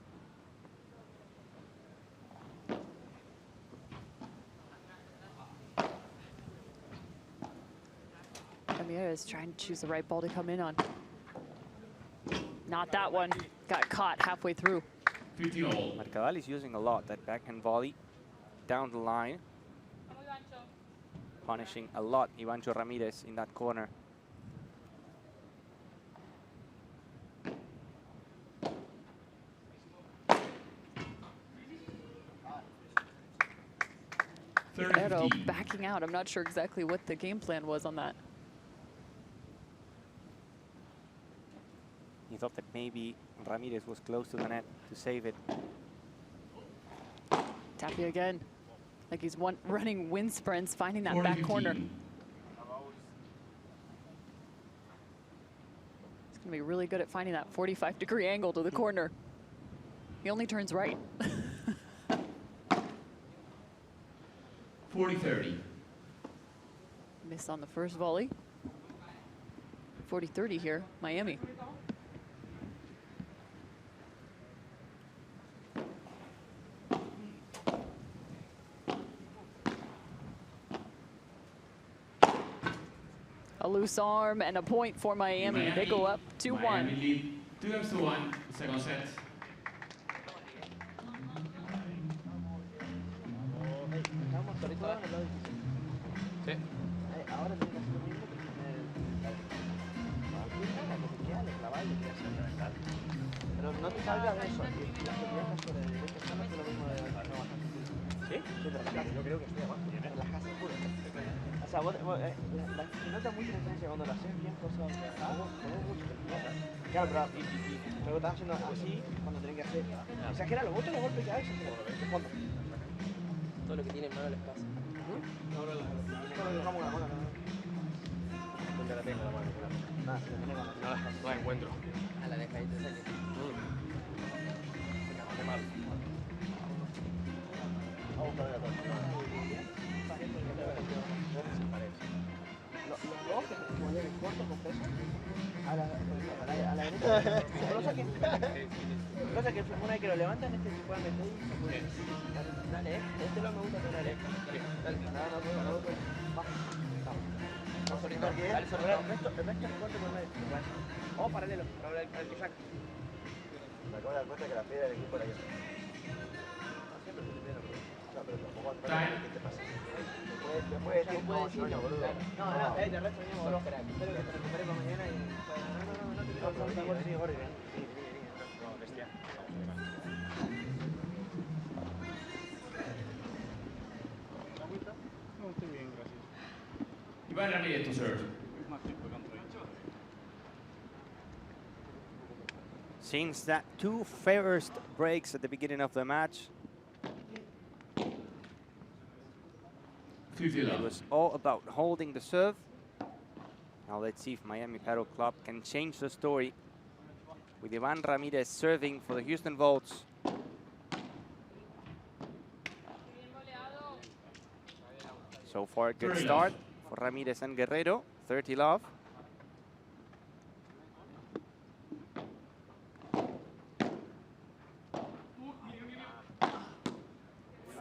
Ramirez trying to choose the right ball to come in on. Not that one. Got caught halfway through. 15-all. Mercadal is using a lot that backhand volley down the line, punishing a lot Ivancho Ramirez in that corner. Guerrero backing out. I'm not sure exactly what the game plan was on that. He thought that maybe Ramirez was close to the net to save it. Tapia again. Like he's running wind sprints, finding that back 40-15. corner. He's gonna be really good at finding that 45-degree angle to the corner. He only turns right. 40-30. Miss on the first volley. 40-30 here, Miami. A loose arm and a point for Miami. They go up 2-1. Miami lead 2-1, second set. Sí. Ahora tiene que hacer lo mismo que tener la que te queda, le clavas y le tiras el reventado. Pero no te salgas de eso. Y las que viajas sobre derecha están haciendo lo mismo de no bajar. ¿Sí? Sí, pero yo creo que estoy abajo. Relajarse puro. O sea, se nota mucha diferencia cuando lo haces bien cosas. Ponemos mucho que te claro, pero luego estás haciendo así cuando tenés que hacer. Exagera los otros golpes que haces. Todo lo que tiene en mano les pasa. Ahora lo dejamos la mano. ¿Dónde la tengo la mano? Nada, se me No la encuentro. A la deja ahí, te saque. Qué mal. Vamos a ver a los dos que se mueven cortos con peso a la derecha. Cosa que una vez que lo levantan, este se puede meter y se puede. Dale, este lo me gusta tener. Dale, no, baja. Dale sobre El resto es fuerte por el medio. O paralelo, para el que saca. Me acabo de dar cuenta que la piedra del equipo era yo. Siempre estoy primero, bro. No, pero tampoco hace Time. falta que te pase. Me puedes decir, no, Sonia, boludo. No, de resto venimos dos cracks. Espero que te recuperes para mañana y... No te digo, vení, Gordi, vení. No, bestia. No, estoy bien, gracias. Iván Ramírez to serve. Es más tiempo que contra. Since that two first breaks at the beginning of the match, 50 it love. was all about holding the serve. Now let's see if Miami Padel Club can change the story with Ivan Ramirez serving for the Houston Volts. So far, a good 30 start love. for Ramirez and Guerrero. 30 love.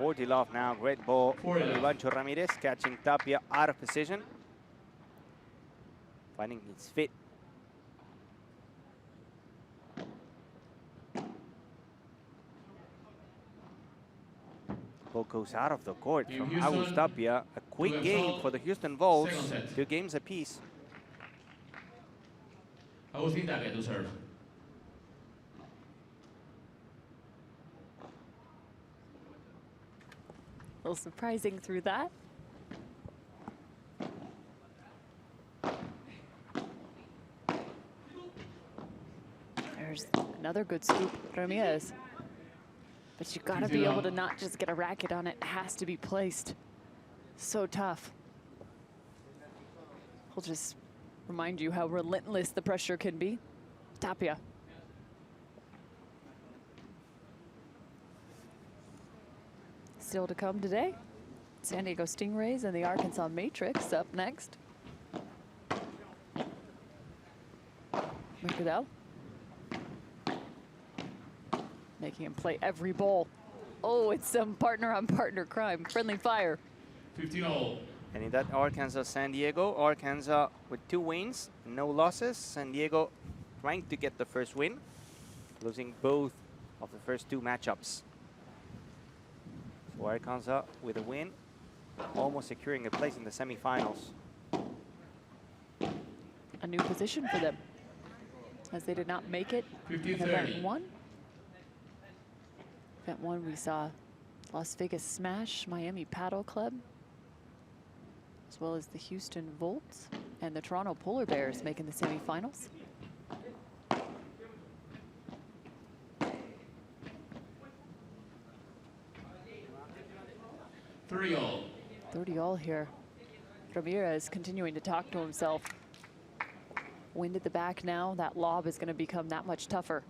$40 love now. Great ball from 40 love. Ivancho Ramirez, catching Tapia out of position. Finding his fit. Ball goes out of the court Team from Houston, Agus Tapia. A quick two game games for all. the Houston Volts. Second set. 2 games apiece. Agustín Tapia to serve. A little surprising through that. There's another good scoop, Ramirez. But you gotta be able to not just get a racket on it. It has to be placed. So tough. We'll just remind you how relentless the pressure can be. Tapia. Still to come today, San Diego Stingrays and the Arkansas Matrix up next. Mercadal. Making him play every ball. Oh, it's some partner-on-partner crime. Friendly fire. 15 all. And in that Arkansas-San Diego, Arkansas with 2 wins, no losses. San Diego trying to get the first win, losing both of the first 2 matchups. So Arkansas with a win, almost securing a place in the semifinals. A new position for them, as they did not make it in 50-30. event 1. Event 1, we saw Las Vegas Smash, Miami Paddle Club, as well as the Houston Volts and the Toronto Polar Bears making the semifinals. Three all. 30 all here. Ramirez continuing to talk to himself. Wind at the back now, that lob is going to become that much tougher.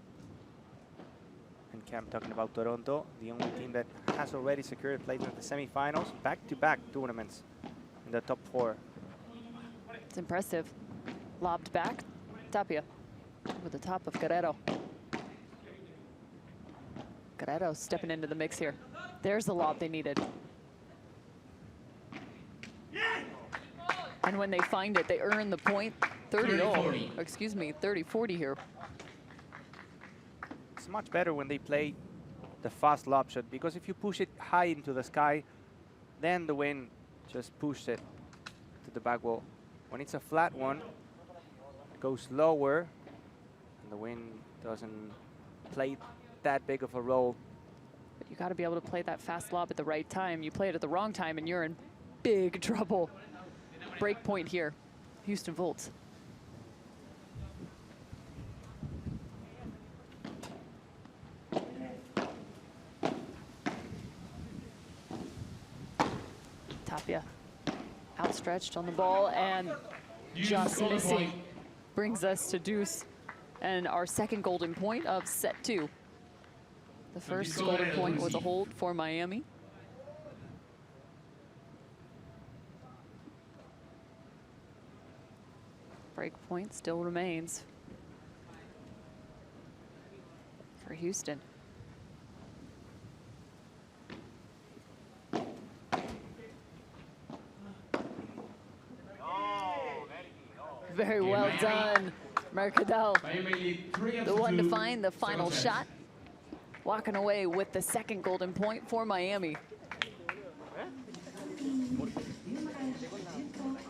And Cam talking about Toronto, the only team that has already secured a place in the semifinals, back-to-back tournaments in the top 4. It's impressive. Lobbed back, Tapia with the top of Guerrero. Guerrero stepping into the mix here. There's the lob they needed. And when they find it, they earn the point. 30-40. Excuse me, 30-40 here. It's much better when they play the fast lob shot, because if you push it high into the sky, then the wind just pushes it to the back wall. When it's a flat one, it goes lower, and the wind doesn't play that big of a role. But you got to be able to play that fast lob at the right time. You play it at the wrong time, and you're in big trouble. Break point here, Houston Volts. Tapia outstretched on the ball and just missing. Brings us to deuce and our second golden point of set 2. The first golden point was a hold for Miami. Break point still remains for Houston. Very well done, Mercadal. The one to find the final shot. Walking away with the second golden point for Miami.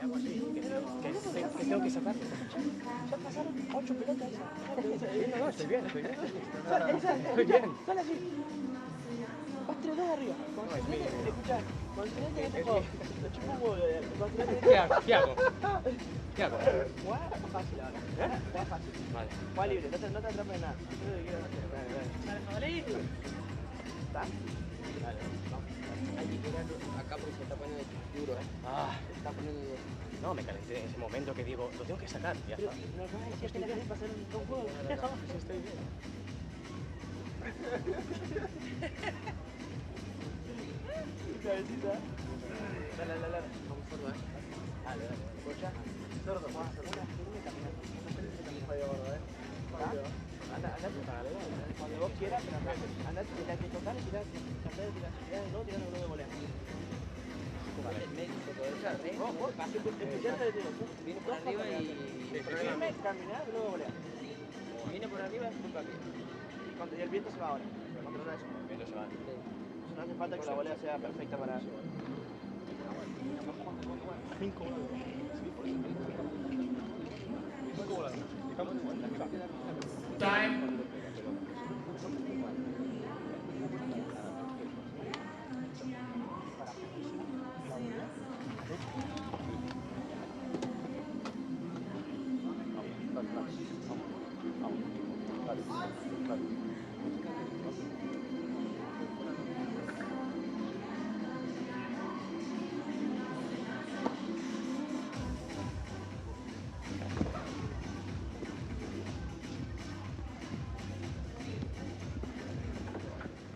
Que tengo que sacarlo. Ya pasaron 8 pelotas. No, estoy bien. Estoy bien. Sale así. Vas 3-2 arriba. Escuchá, con el tridente no te puedo. Lo chupo un huevo. ¿Qué hago? Juega fácil ahora. Juega fácil. Vale. Juega libre, no te atrapes en nada. Dale, jabalí. ¿Está? Dale, vamos. Hay que tirarlo acá porque se está poniendo duro, Se está poniendo duro. No, me calenté en ese momento que digo, lo tengo que sacar. Ya está. No, es que tenés que pasar un juego. Sí, estoy bien. Cabecita. Dale. Vamos por más. Dale. Escucha. Sordo, vamos a hacer una firme caminata. Una firme caminata. Anda, cuando vos quieras, pero anda, tirá que tocar, tirá de no, tirá de volea. Viene por arriba y... Firme, caminar y luego volea. Viene por arriba y culpa aquí. Y el viento se va ahora. Controla eso. El viento se va. No hace falta que la volea sea perfecta para... 5 Time.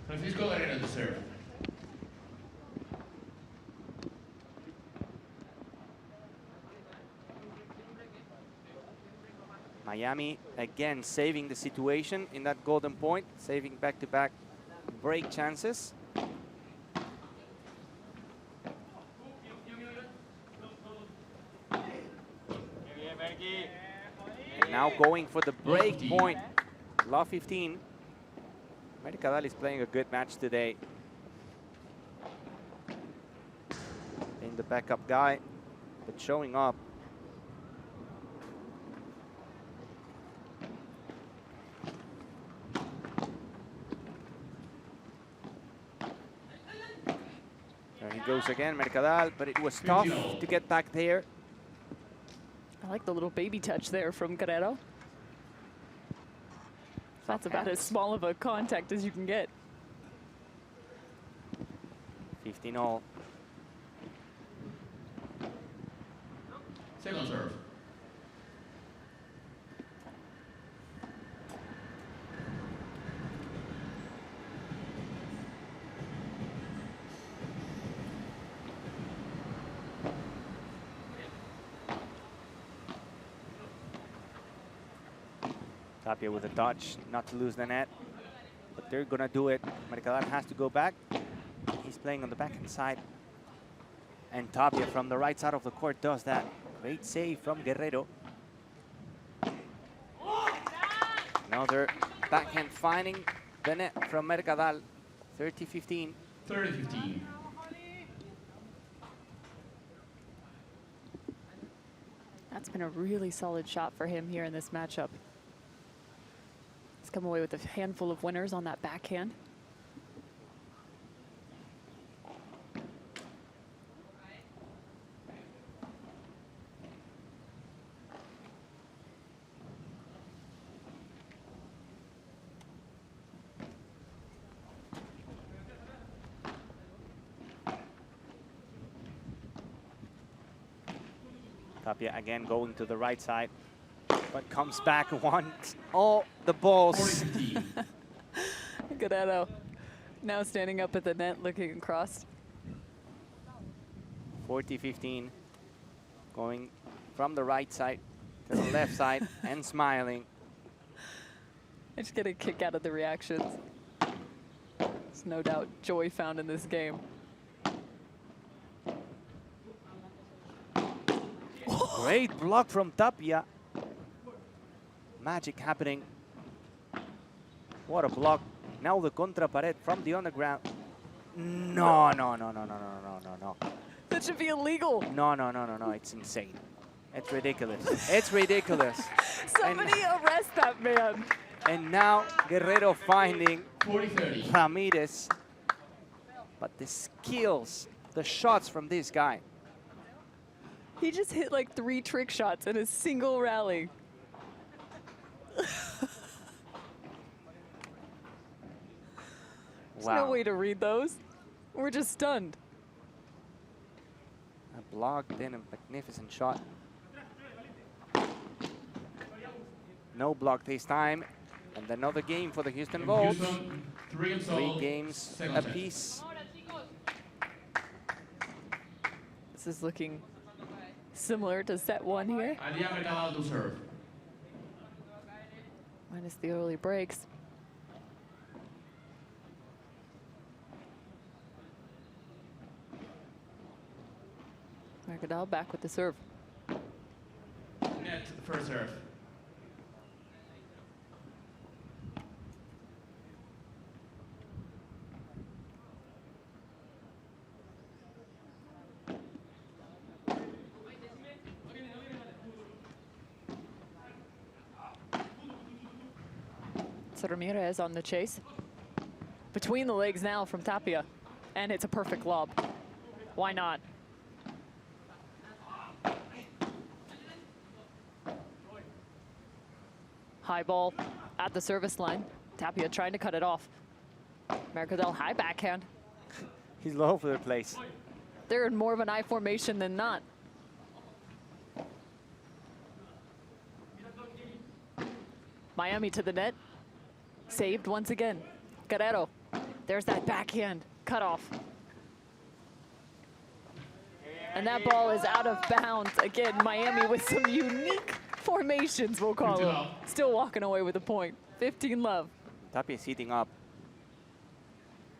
Francisco Guerrero to serve. Miami again saving the situation in that golden point, saving back-to-back break chances. And now going for the break point. Law 15. Mercadal is playing a good match today. Being the backup guy, but showing up. There he goes again, Mercadal, but it was tough to get back there. I like the little baby touch there from Guerrero. That's about as small of a contact as you can get. 15-all. Second serve. Tapia with a touch, not to lose the net. But they're gonna do it. Mercadal has to go back. He's playing on the backhand side. And Tapia from the right side of the court does that. Great save from Guerrero. Another backhand finding the net from Mercadal. 30-15. 30-15. That's been a really solid shot for him here in this matchup. He's come away with a handful of winners on that backhand. Tapia again going to the right side, but comes back, wants all the balls. Guerrero now standing up at the net, looking across. 40-15, going from the right side to the left side and smiling. I just get a kick out of the reactions. There's no doubt joy found in this game. Great block from Tapia. Magic happening. What a block. Now the contra pared from the underground. No, no, no, no, no, no, no, no, no. That should be illegal. No, no, no, no, no. It's insane. It's ridiculous. It's ridiculous. Somebody arrest that man. And now Guerrero finding 40-30. Ramirez. But the skills, the shots from this guy. He just hit like 3 trick shots in a single rally. There's no way to read those. We're just stunned. A blocked in a magnificent shot. No block this time. And another game for the Houston Volts. Houston, 3 games second set. apiece. This is looking similar to set 1 here. Adrián Mercadal to serve. Minus the early breaks. Mercadal back with the serve. Net first serve. So Ramirez on the chase. Between the legs now from Tapia. And it's a perfect lob. Why not? High ball at the service line. Tapia trying to cut it off. Mercadal high backhand. He's all over the place. They're in more of an I formation than not. Miami to the net. Saved once again. Guerrero. There's that backhand cut off. And that ball is out of bounds. Again, Miami with some unique formations, we'll call them. Still walking away with a point. 15 love. Tapia is heating up.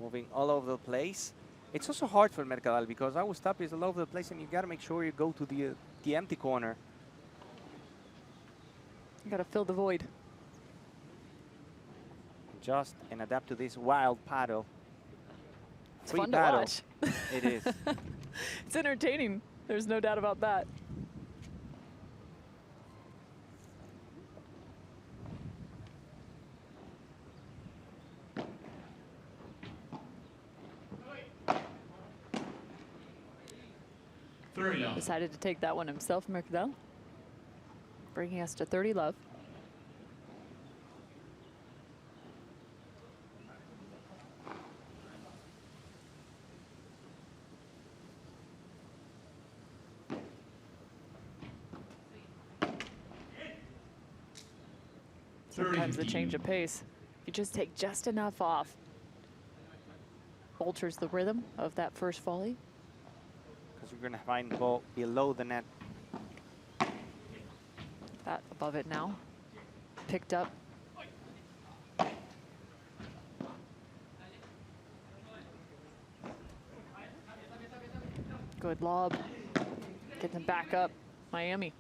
Moving all over the place. It's also hard for Mercadal because our Tapia is all over the place and you got to make sure you go to the empty corner. You got to fill the void. Just and adapt to this wild paddle. It's fun to watch. It is. It's entertaining. There's no doubt about that. Decided to take that one himself, Mercadal. Bringing us to 30 love. Sometimes the change of pace, if you just take just enough off, alters the rhythm of that first volley. Because we're going to find the ball below the net. That above it now. Picked up. Good lob. Get them back up. Miami.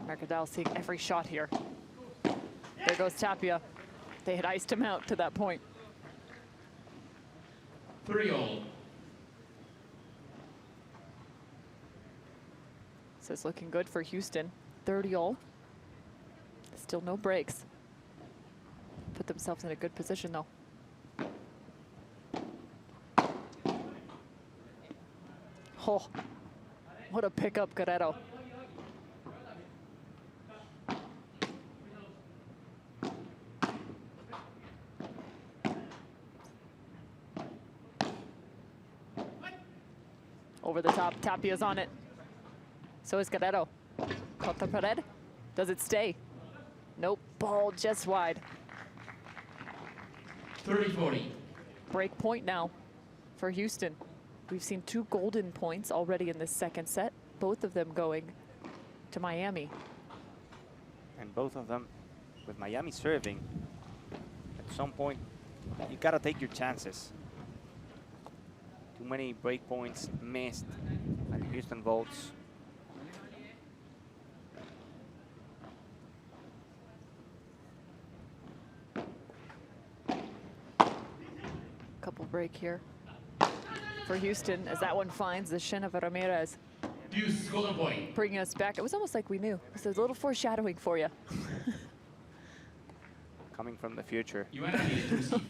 Mercadal seeing every shot here. There goes Tapia. They had iced him out to that point. 3-all. So it's looking good for Houston. 30-all. Still no breaks. Put themselves in a good position though. Oh, what a pickup, Guerrero. Over the top, Tapia's on it. So is Guerrero. Contra pared. Does it stay? Nope, ball just wide. 30-40. Break point now for Houston. We've seen 2 golden points already in this second set, both of them going to Miami. And both of them with Miami serving. At some point, you gotta take your chances. To Too many break points missed by the Houston Volts. Couple break here for Houston as that one finds the shin of Ramirez. Deuce, golden point. Bringing us back. It was almost like we knew. So there's a little foreshadowing for you. Coming from the future. You enter the to receive.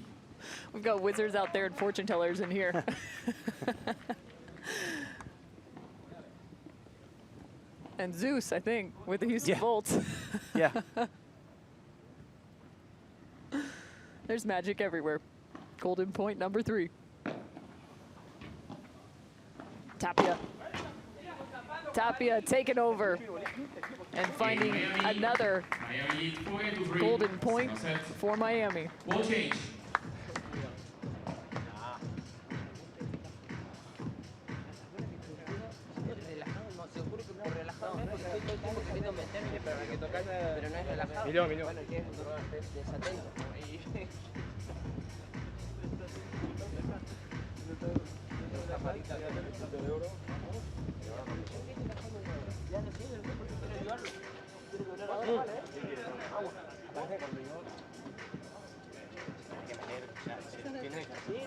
We've got wizards out there and fortune tellers in here. And Zeus, I think, with the Houston Volts. Yeah. There's magic everywhere. Golden point number 3. Tapia. Tapia taking over and finding another golden point for Miami. Ball change.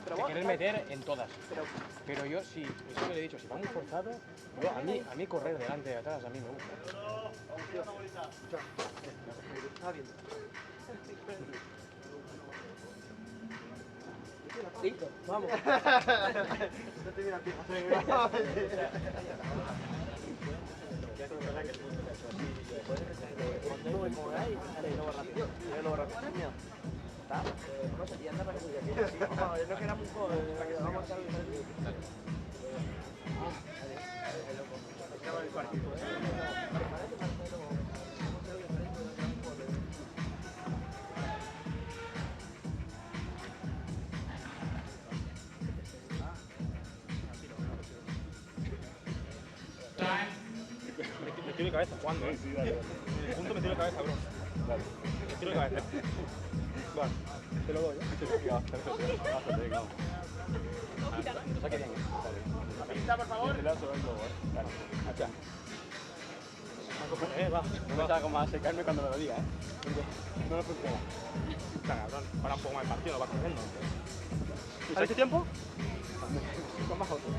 Se quieren meter en todas. Pero yo sí, eso me lo he dicho, si va muy forzado, yo, a mí correr delante y atrás, a mí me gusta. Listo, vamos. Me tiro de cabeza jugando, ¿eh? Punto me tiro de cabeza, bro. Me tiro de cabeza. Vale, te lo doy, ¿eh? Lo saqué bien. ¿La pista, por favor? Va. No me salga como a secarme cuando me lo diga, ¿eh? No me funciona. Está cabrón. Para un poco más el partido, lo vas cogiendo. ¿Has hecho tiempo? Con más otro.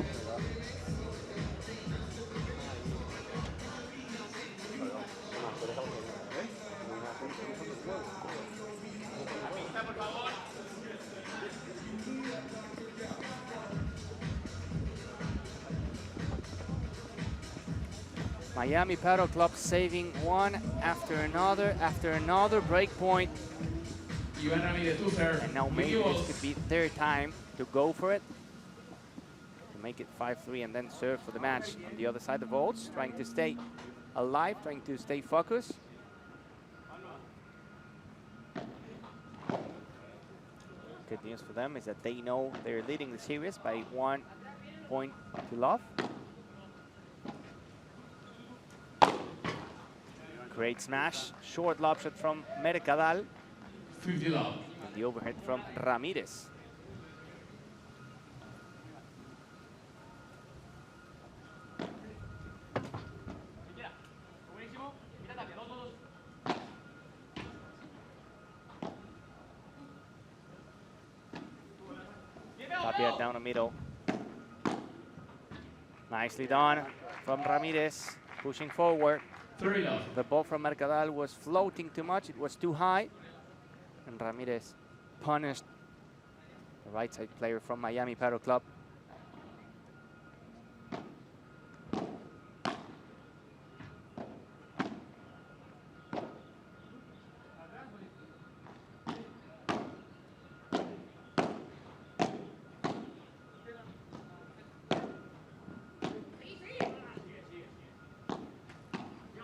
Miami Paddle Club saving one after another break point. You enter the two serve. And now maybe this could be their time to go for it. To make it 5-3 and then serve for the match. On the other side, the Volts trying to stay alive, trying to stay focused. Good news for them is that they know they're leading the series by 1 point to love. Great smash, short lob shot from Mercadal. 50 love. And the overhead from Ramirez. Tapia down the middle. Nicely done from Ramirez, pushing forward. 30 love. The ball from Mercadal was floating too much, it was too high. And Ramirez punished the right side player from Miami Paddle Club.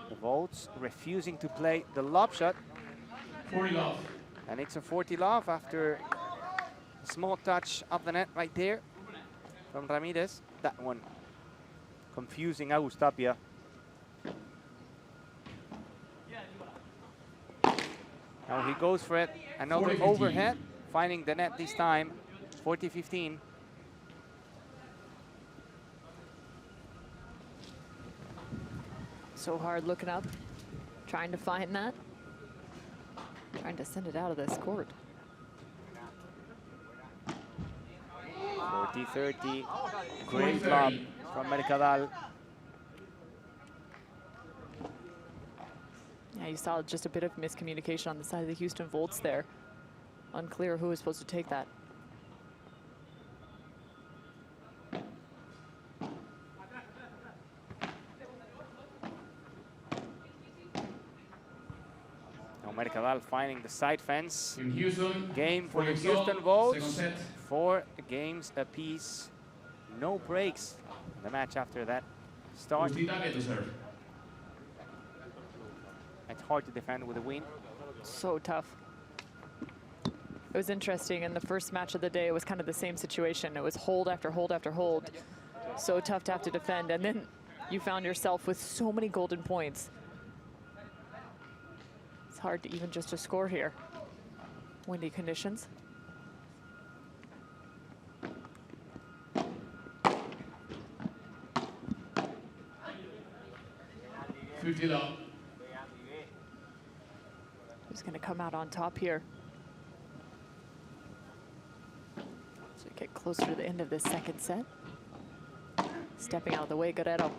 The Volts refusing to play the lob shot. 40 love. And it's a 40 love after a small touch of the net right there from Ramirez. That one confusing Agus Tapia. Now he goes for it. Another 40-15. overhead, finding the net this time. 40-15. So hard looking up, trying to find that. Trying to send it out of this court. 40-30. Great lob from Mercadal. Yeah, you saw just a bit of miscommunication on the side of the Houston Volts there. Unclear who was supposed to take that. Mercadal finding the side fence. In Houston, Game for the point Houston all, Volts. second set. 4 games apiece. No breaks. The match after that start. Justita get to serve. It's hard to defend with a win. So tough. It was interesting. In the first match of the day, it was kind of the same situation. It was hold after hold after hold. So tough to have to defend. And then you found yourself with so many golden points. It's hard to even just to score here. Windy conditions. Who's going to come out on top here? So we get closer to the end of this second set. Stepping out of the way, Guerrero.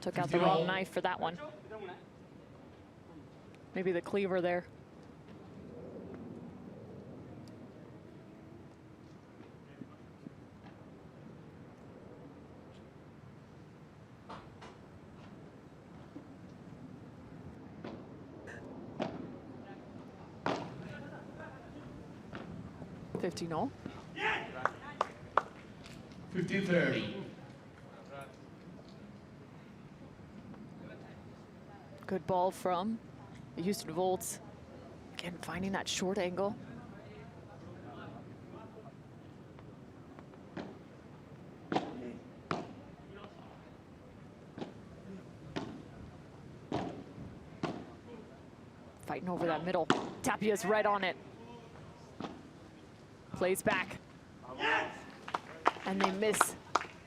Took out the wrong knife for that one. Maybe the cleaver there. $15-0. 15-30. Good ball from the Houston Volts. Again, finding that short angle. Fighting over that middle. Tapia's right on it. Plays back. And they miss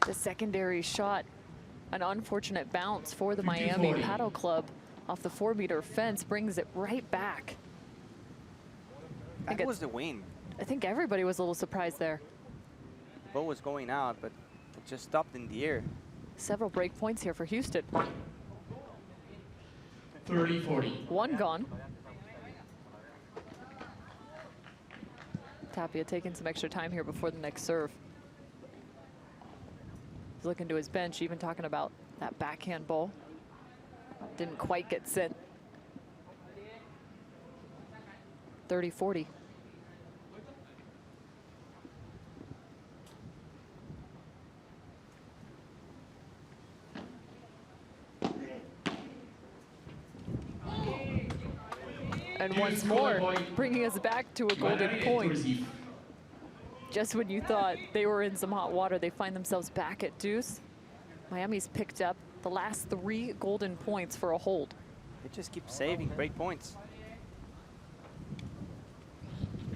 the secondary shot. An unfortunate bounce for the Miami Paddle Club off the 4-meter fence, brings it right back. That was the win. I think everybody was a little surprised there. Ball was going out, but it just stopped in the air. Several break points here for Houston. 30-40. One gone. Tapia taking some extra time here before the next serve. He's looking to his bench, even talking about that backhand ball. Didn't quite get sent. 30-40. And once more, bringing us back to a golden point. Just when you thought they were in some hot water, they find themselves back at deuce. Miami's picked up the last 3 golden points for a hold. They just keep saving break points.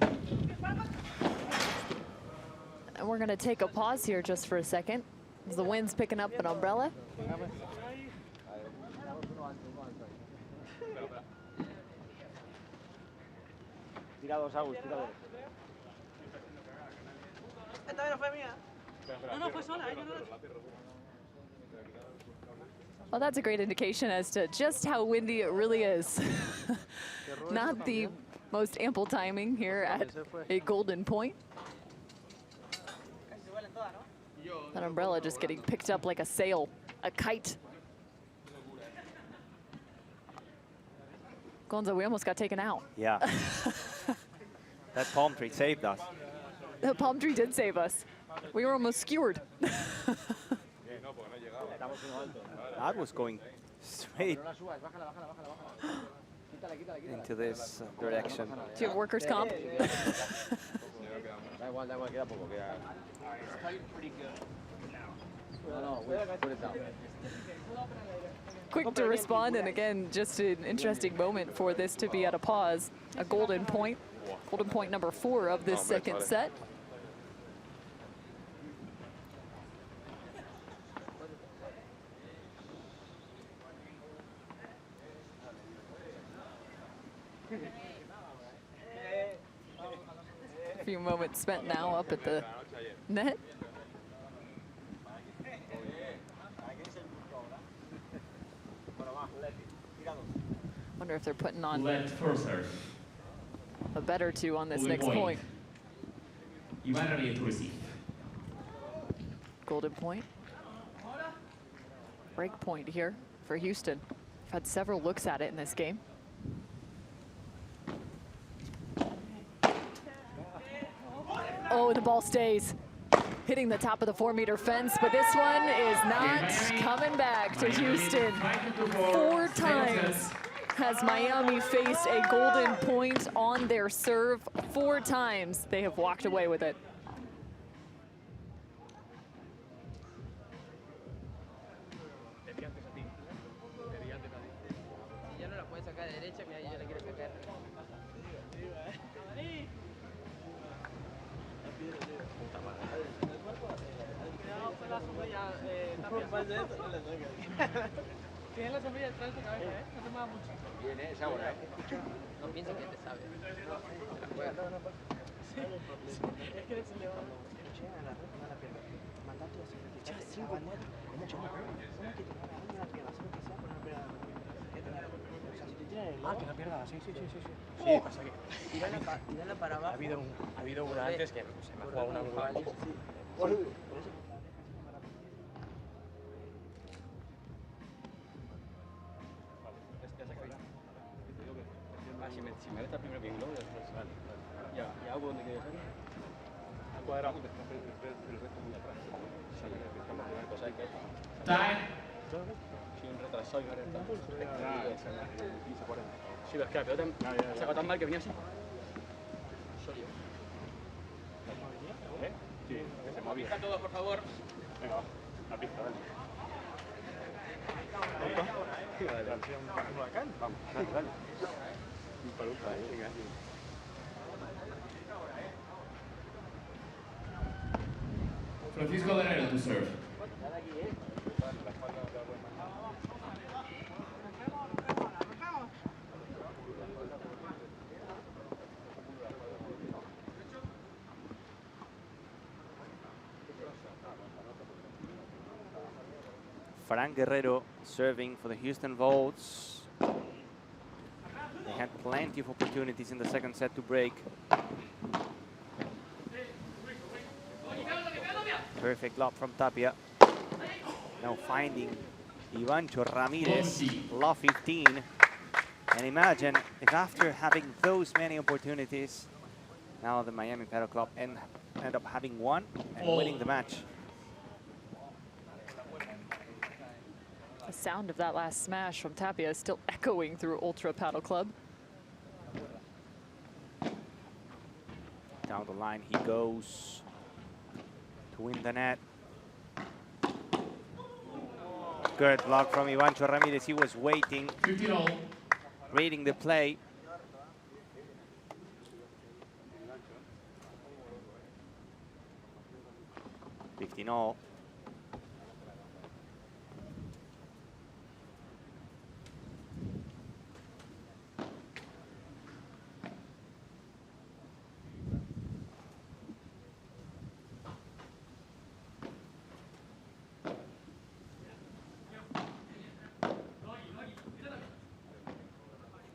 And we're going to take a pause here just for a second. As the wind's picking up an umbrella. Tirados, Agus, tirados. Esta vez no fue mía. No, fue sola. Well, that's a great indication as to just how windy it really is. Not the most ample timing here at a golden point. That umbrella just getting picked up like a sail, a kite. Gonzo, we almost got taken out. Yeah. That palm tree saved us. The palm tree did save us. We were almost skewered. That was going straight into this direction. Do you have workers' comp? Quick to respond, and again, just an interesting moment for this to be at a pause. A golden point number 4 of this second set. moment spent now up at the net. Wonder if they're putting on Let first serve. a bet or two on this Golden next point. Iván Ramírez to receive. Golden point. Break point here for Houston. I've had several looks at it in this game. Oh, the ball stays. Hitting the top of the 4-meter fence, but this one is not coming back to Houston. 4 times has Miami faced a golden point on their serve. 4 times they have walked away with it. Si ya no la puedes sacar de derecha, mira, yo la quiero sacar. Tienes la sombrilla detrás de tu cabeza, ¿eh? No te muevas mucho. Bien, esa hora, No pienses que te sabe. Se la juega. Es que eres el león. Escuché a la red, no la pierda. Mandate así, ya 5 metros. ¿Cómo chaval? ¿Cómo que te la pierda? Sé lo que sea, pero no pierda la pierda. O sea, si te tiran el que la pierda, sí. Sí, pasa que Tírala para abajo. ha habido una antes que se me ha jugado una muy buena. Por eso. Si me resta primero que globo, después vale. Ya hago donde quede salir. Ha cuadrado. El resto muy atrás. Sí, Time. sí, un retrasado y me ha rentado. Sí, pero es que la pelota ha sacado tan mal que venía así. Sí, se movía. Está todo, por favor. Venga, va. La pista, dale. Vamos, dale. Un paluca, venga. Francisco Guerrero to serve. Fran Guerrero serving for the Houston Volts. They had plenty of opportunities in the second set to break. Perfect lob from Tapia. Now finding Ivancho Ramirez, lob 15. And imagine if after having those many opportunities, now the Miami Padel Club end up having one and winning the match. The sound of that last smash from Tapia is still echoing through Ultra Paddle Club. Down the line he goes to win the net. Good block from Ivancho Ramirez. He was waiting, 15-all. reading the play. $15-all.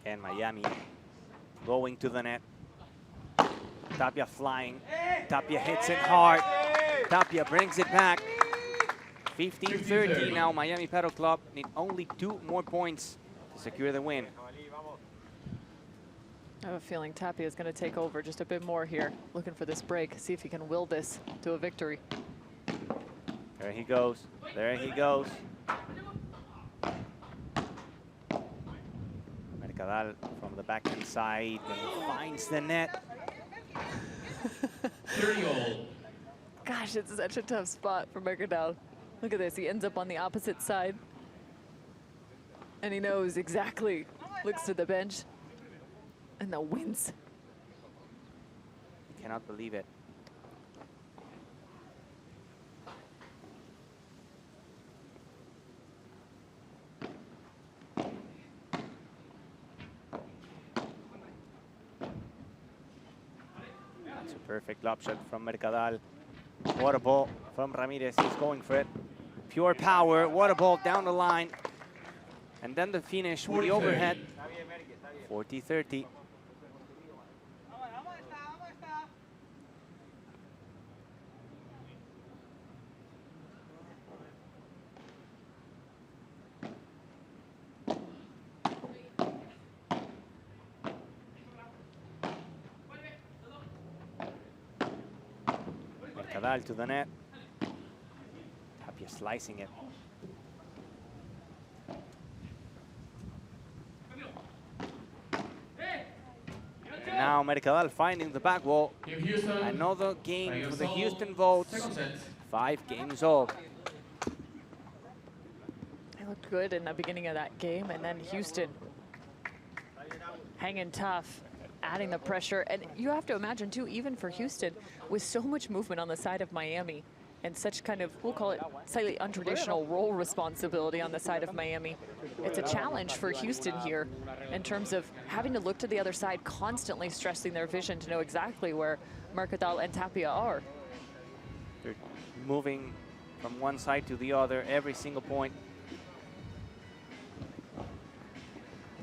And Miami going to the net. Tapia flying. Tapia hits it hard. Tapia brings it back. 15-30 now. Miami Padel Club need only 2 more points to secure the win. I have a feeling Tapia is going to take over just a bit more here, looking for this break, see if he can will this to a victory. There he goes. There he goes. Mercadal from the backhand side and finds the net. 30-all. Gosh, it's such a tough spot for Mercadal. Look at this, he ends up on the opposite side. And he knows exactly, looks to the bench, and the wins. He cannot believe it. Perfect lob shot from Mercadal. What a ball from Ramirez. He's going for it. Pure power. What a ball down the line. And then the finish with the overhead. 40-30. Mercadal to the net. Tapia slicing it. Now Mercadal finding the back wall. Another game for the Houston Volts. 5 games all. They looked good in the beginning of that game, and then Houston hanging tough, adding the pressure. And you have to imagine, too, even for Houston, with so much movement on the side of Miami and such kind of, we'll call it slightly untraditional role responsibility on the side of Miami, it's a challenge for Houston here in terms of having to look to the other side, constantly stressing their vision to know exactly where Mercadal and Tapia are. They're moving from one side to the other every single point.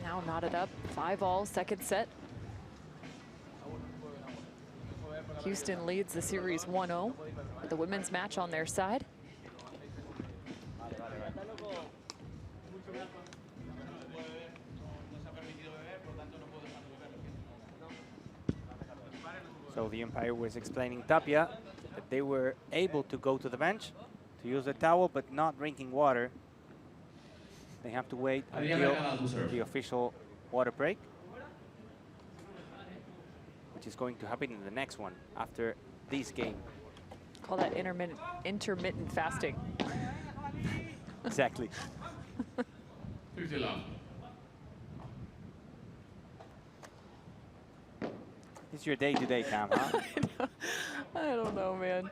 Now knotted up, 5-all, second set. Houston leads the series 1-0 with the women's match on their side. So the umpire was explaining Tapia that they were able to go to the bench to use the towel, but not drinking water. They have to wait until the official water break, which is going to happen in the next one after this game. Call that intermittent fasting. Exactly. 50 love. It's your day-to-day, Cam, huh? I don't know, man.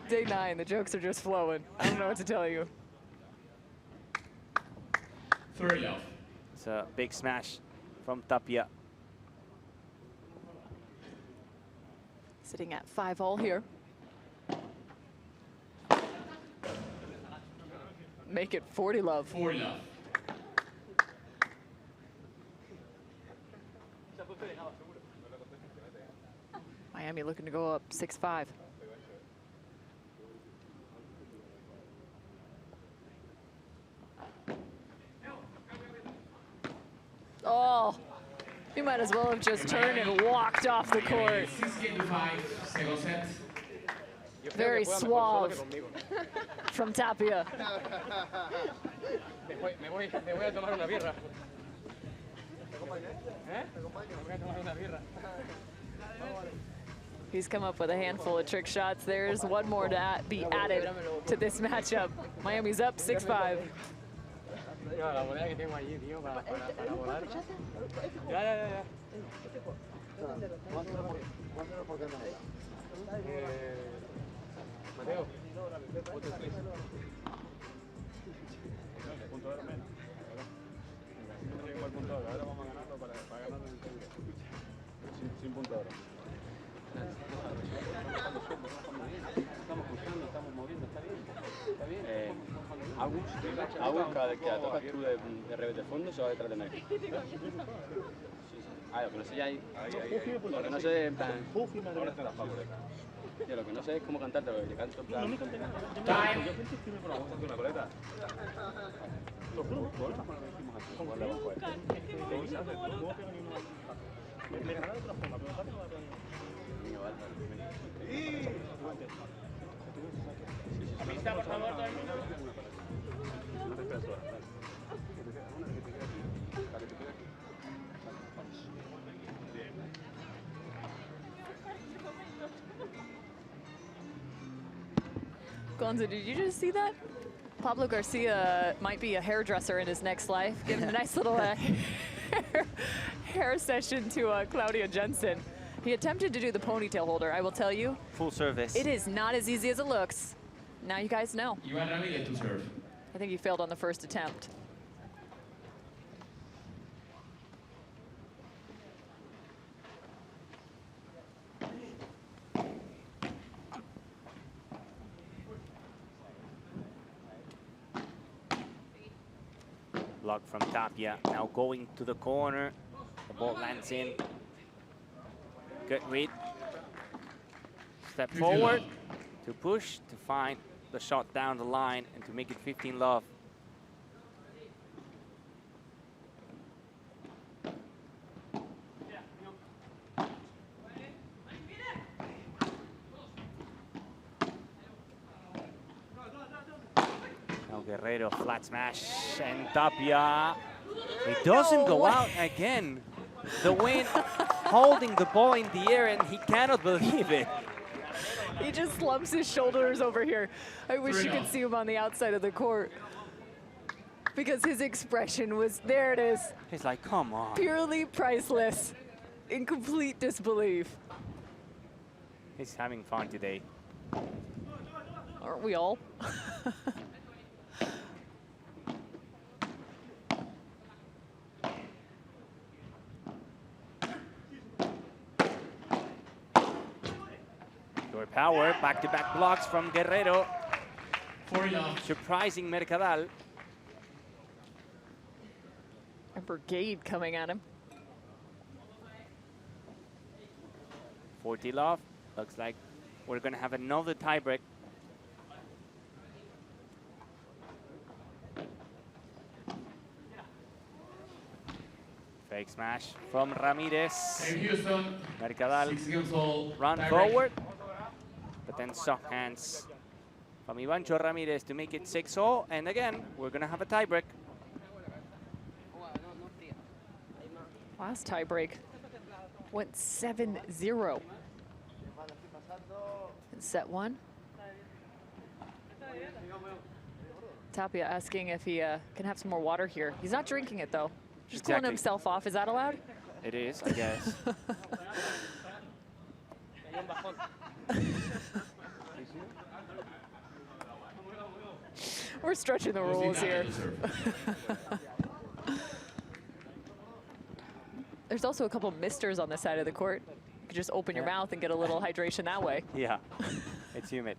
Day 9, the jokes are just flowing. I don't know what to tell you. 30 love. It's a big smash from Tapia. Sitting at 5-all here. Make it 40 love. 40 love. Miami looking to go up 6-5. Oh, you might as well have just turned and walked off the court. 6-5, second set. Very suave from Tapia. Me voy a tomar una birra. Me voy a tomar una birra. He's come up with a handful of trick shots. There's one more to be added to this matchup. Miami's up 6-5. La moneda que tengo allí, tío, para volar. Ya. Mateo, punto de 3. Punto de oro menos. Siempre igual punto de oro. Ahora vamos ganando para ganar en el seguro. Sin punto de oro. Estamos buscando, estamos moviendo, está bien. Está bien. Agus, cada vez que la tocas tú de revés de fondo, se va detrás de Mary. Sí. Ah, lo que no sé ya hay. Lo que no sé, en plan. Ahora te las pago de acá. Tío, lo que no sé es cómo cantarte, lo que yo canto en plan. No me canté nada. Yo pensé que me por aguantarte una coleta. Lo juro, ¿cómo le bajo esto? ¿Cómo se hace? No puedo pegar ni una. Me ganará de otra forma, pero aparte no va a pegar ni una. Niño, vale. Pista, por favor, todo el mundo. No te esperes ahora. Gonzo, did you just see that? Pablo Garcia might be a hairdresser in his next life. Give him a nice little hair session to Claudia Jensen. He attempted to do the ponytail holder, I will tell you. Full service. It is not as easy as it looks. Now you guys know. Iván Ramírez to serve. I think he failed on the first attempt. Block from Tapia. Now going to the corner. The ball lands in. Good read. Step forward to push, to find the shot down the line and to make it 15-love. Now Guerrero, flat smash, and Tapia. It doesn't go out again. The wind holding the ball in the air, and he cannot believe it. He just slumps his shoulders over here. I wish you could see him on the outside of the court. Because his expression was, there it is. He's like, come on. Purely priceless. In complete disbelief. He's having fun today. Aren't we all? Pure power, back-to-back blocks from Guerrero. 40-love. Surprising Mercadal. A brigade coming at him. 40-love. Looks like we're going to have another tiebreak. Fake smash from Ramirez. And Houston, Mercadal 6 games all. run Tiebreak. forward, but then soft hands from Ivancho Ramirez to make it 6-0. And again, we're going to have a tiebreak. Last tiebreak went 7-0. In set one. Tapia asking if he can have some more water here. He's not drinking it though. Just cooling Exactly. himself off. Is that allowed? It is, I guess. We're stretching the rules here. There's also a couple misters on the side of the court. You could just open your mouth and get a little hydration that way. Yeah, it's humid.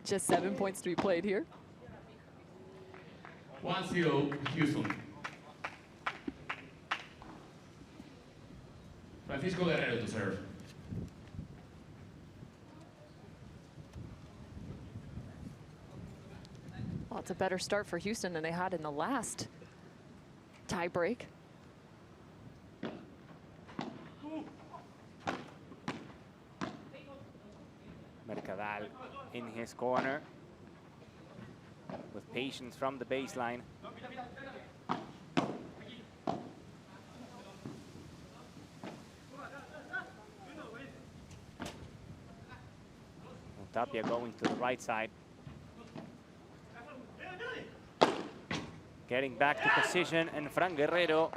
Just 7 points to be played here. 1-0 Houston. Francisco Guerrero to serve. Well, it's a better start for Houston than they had in the last tiebreak. Mercadal in his corner with patience from the baseline. Tapia going to the right side. Getting back to position, and Fran Guerrero,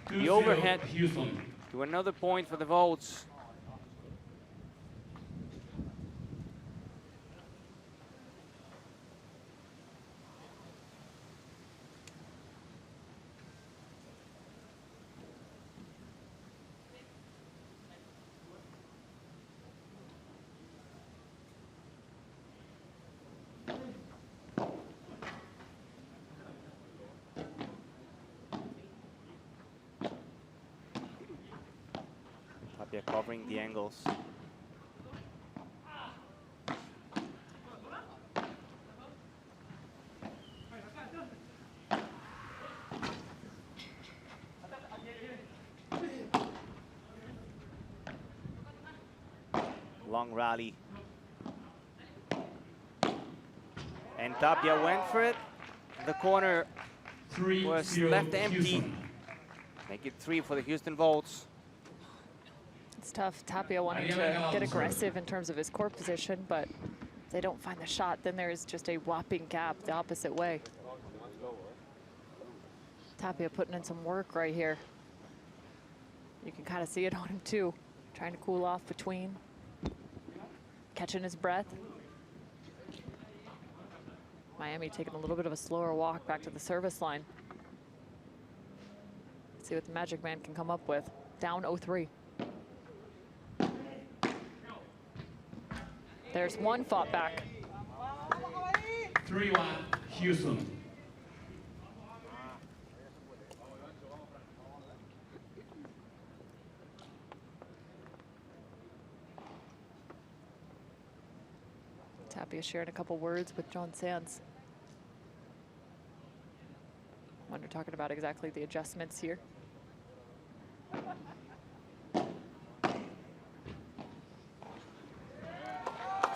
the overhead Houston. to another point for the Volts. Tapia covering the angles. Long rally. And Tapia went for it. The corner was left empty. Houston. Make it 3 for the Houston Volts. It's tough. Tapia wanting to get aggressive in terms of his court position, but if they don't find the shot, then there is just a whopping gap the opposite way. Tapia putting in some work right here. You can kind of see it on him too. Trying to cool off between. Catching his breath. Miami taking a little bit of a slower walk back to the service line. Let's see what the Magic Man can come up with. Down 0-3. There's one fought back. 3-1 Houston. Tapia sharing a couple words with John Sands. When we're talking about exactly the adjustments here.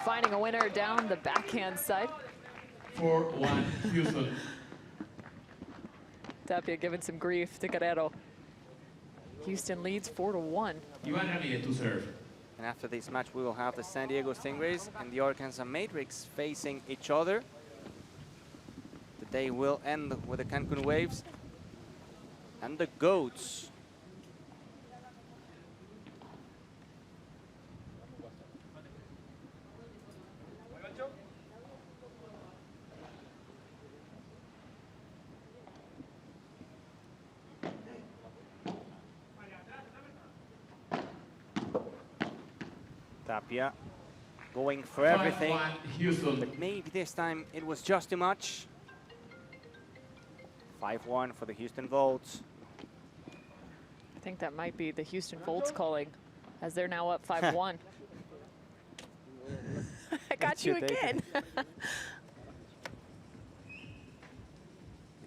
Finding a winner down the backhand side. 4-1 Houston. Tapia giving some grief to Guerrero. Houston leads 4-1. Iván Ramírez to serve. And after this match, we will have the San Diego Stingrays and the Arkansas Matrix facing each other. The day will end with the Cancun Waves and the Goats. Tapia going for everything, 5-1 Houston. but maybe this time it was just too much. 5-1 for the Houston Volts. I think that might be the Houston Volts calling, as they're now up 5-1. I got you again.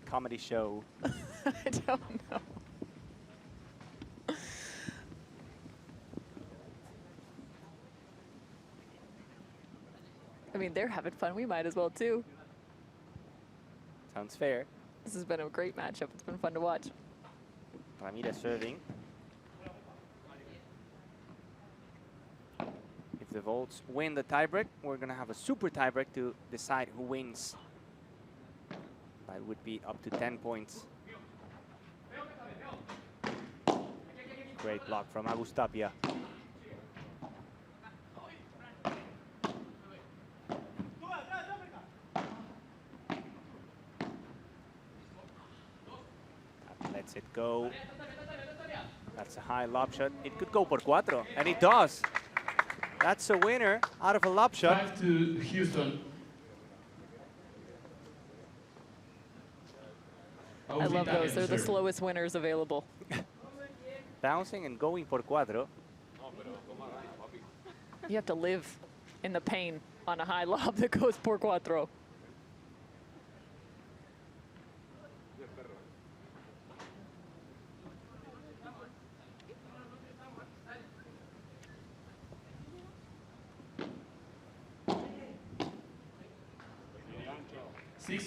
Comedy show. I don't know. I mean, they're having fun. We might as well, too. Sounds fair. This has been a great matchup. It's been fun to watch. Ramirez serving. If the Volts win the tiebreak, we're going to have a super tiebreak to decide who wins. That would be up to 10 points. Great block from Agus Tapia. Lets it go. That's a high lob shot. It could go por cuatro, and it does. That's a winner out of a lob shot. 5-2 Houston. I love those. They're the slowest winners available. Bouncing and going por cuatro. You have to live in the pain on a high lob that goes por cuatro.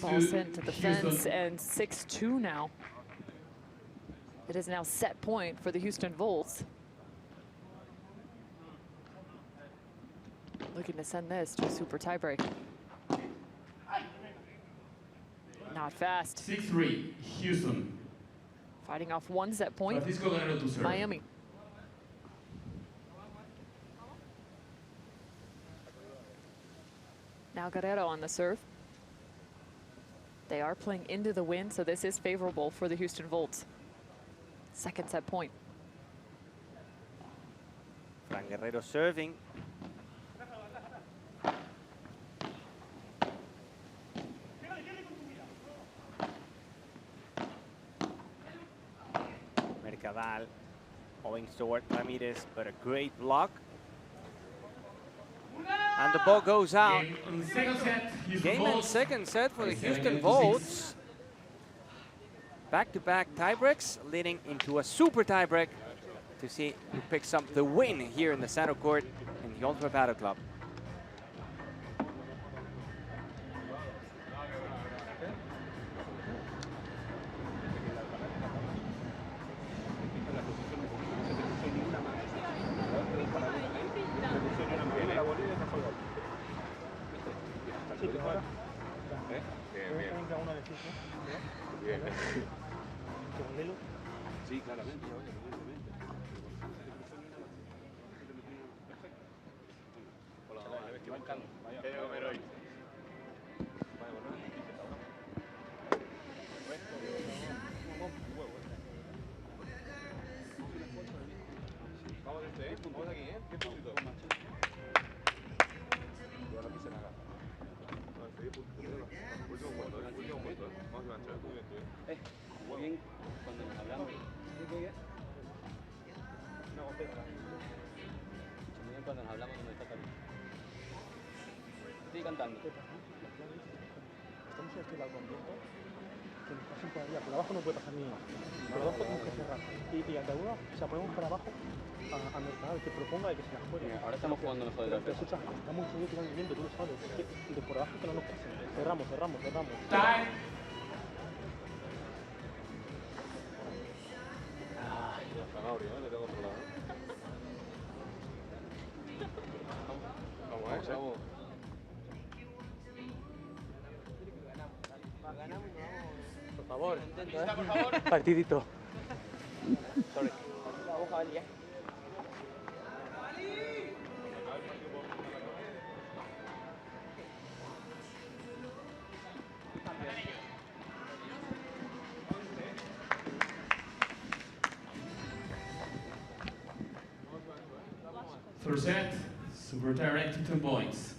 Ball sent to the fence, and 6-2 now. It is now set point for the Houston Volts. Looking to send this to a super tiebreak. Not fast. 6-3 Houston. Fighting off one set point. Francisco Guerrero to serve. Miami. Now Guerrero on the serve. They are playing into the wind, so this is favorable for the Houston Volts. Second set point. Fran Guerrero serving. Mercadal owing toward Ramirez, but a great block. And the ball goes out. Game and second set for the Houston Volts. Back-to-back tiebreaks leading into a super tiebreak to see who picks up the win here in the Saddle Court in the Ultimate Padel Club. Sí, claramente, evidentemente. Hola, ¿qué va a comer hoy? Vamos desde ahí, vamos aquí, ¿eh? ¿Qué puntito? Yo no quise nada. Último punto, vamos a enganchar. Muy bien, cuando nos hablamos. Muy bien cuando nos hablamos, no me está Estoy cantando. Estamos en este lado con viento, que nos pasen por arriba, por abajo no puede pasar ni uno. Por abajo tenemos que cerrar. Y ante uno, o sea, ponemos por abajo a mercado, el que proponga de que se la juegue. Mira, ahora estamos jugando nosotros. Pero escucha, está muy jodido tirando el viento, tú lo sabes. De por abajo que no nos pasen. Cerramos. Time. La zanahoria, le tengo otro lado. Vamos. Por favor. Lista, por favor. Partidito. Sorry. Vamos a ver ya. First set, super direct to 2 points.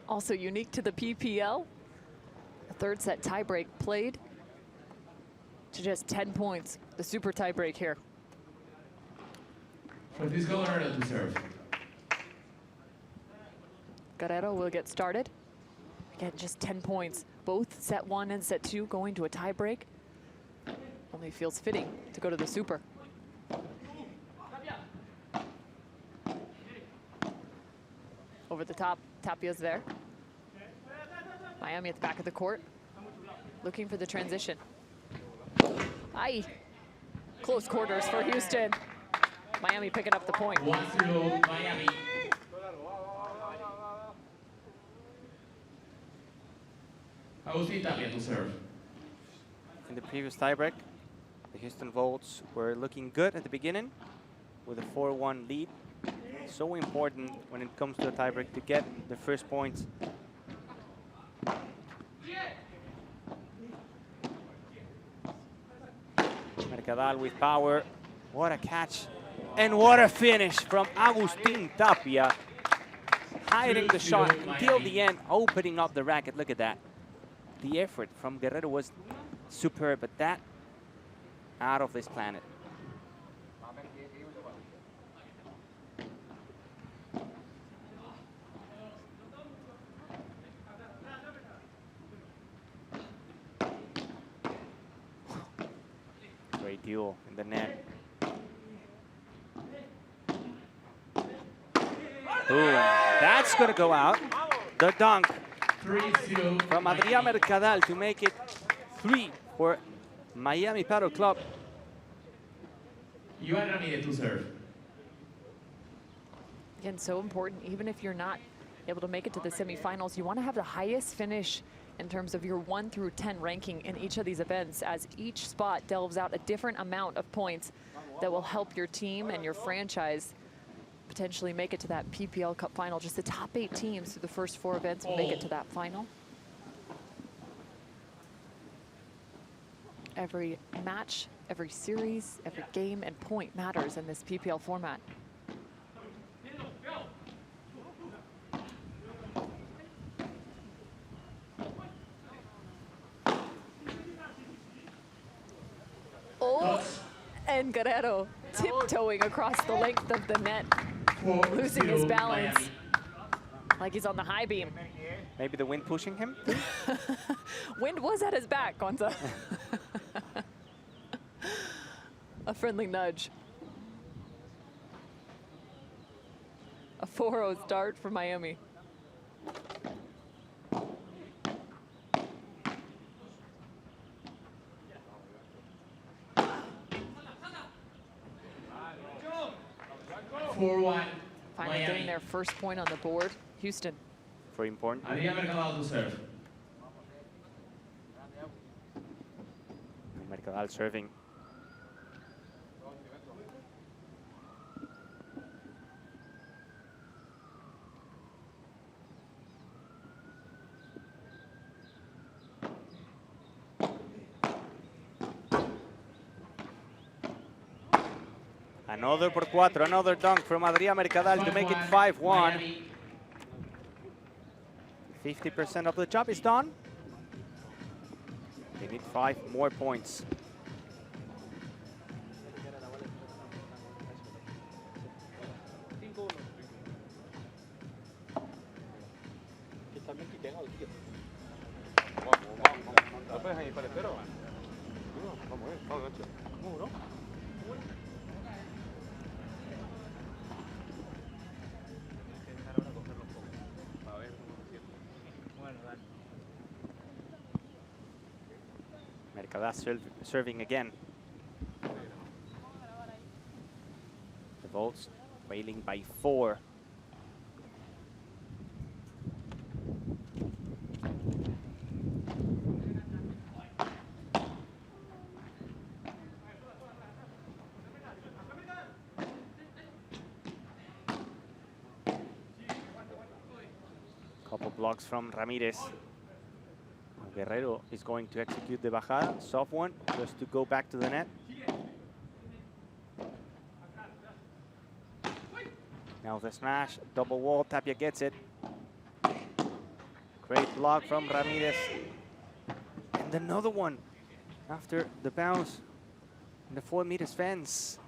Also unique to the PPL, a third set tiebreak played to just 10 points. The super tiebreak here. Francisco Guerrero to serve. Guerrero will get started. Again, just 10 points. Both set 1 and set 2 going to a tiebreak. Only feels fitting to go to the super. Over the top, Tapia's there. Miami at the back of the court, looking for the transition. Aye. Close quarters for Houston. Miami picking up the point. 1-0 Miami. Agustín Tapia to serve. In the previous tiebreak, the Houston Volts were looking good at the beginning with a 4-1 lead. So important when it comes to a tiebreak to get the first points. Mercadal with power. What a catch. And what a finish from Agustín Tapia. Hiding the shot until the end, opening up the racket. Look at that. The effort from Guerrero was superb, but that out of this planet. Great duel in the net. Boom. That's going to go out. The dunk 3-0 from Adrián Mercadal to make it 3 for Miami Padel Club. Iván Ramírez to serve. Again, so important, even if you're not able to make it to the semifinals, you want to have the highest finish in terms of your 1 through 10 ranking in each of these events, as each spot delves out a different amount of points that will help your team and your franchise potentially make it to that PPL Cup final. Just the top 8 teams through the first 4 events will make it to that final. Every match, every series, every game and point matters in this PPL format. Oh, and Guerrero tiptoeing across the length of the net, losing his balance like he's on the high beam. Maybe the wind pushing him? Wind was at his back, Gonza. A friendly nudge. A 4-0 start for Miami. Finally getting their first point on the board. Houston. Very important. Adrián Mercadal to serve. Mercadal serving. Another por 4, another dunk from Adrián Mercadal to make it 5-1. 50% of the job is done. They need 5 more points. Que también ¿No puedes ahí para el cero? Vamos, vamos, gacho. ¿Cómo, no? Mercader serving again. The Volts trailing by 4. Couple blocks from Ramirez. Guerrero is going to execute the bajada, soft one, just to go back to the net. Now the smash, double wall, Tapia gets it. Great block from Ramirez. And another one after the bounce in the 4 meters fence.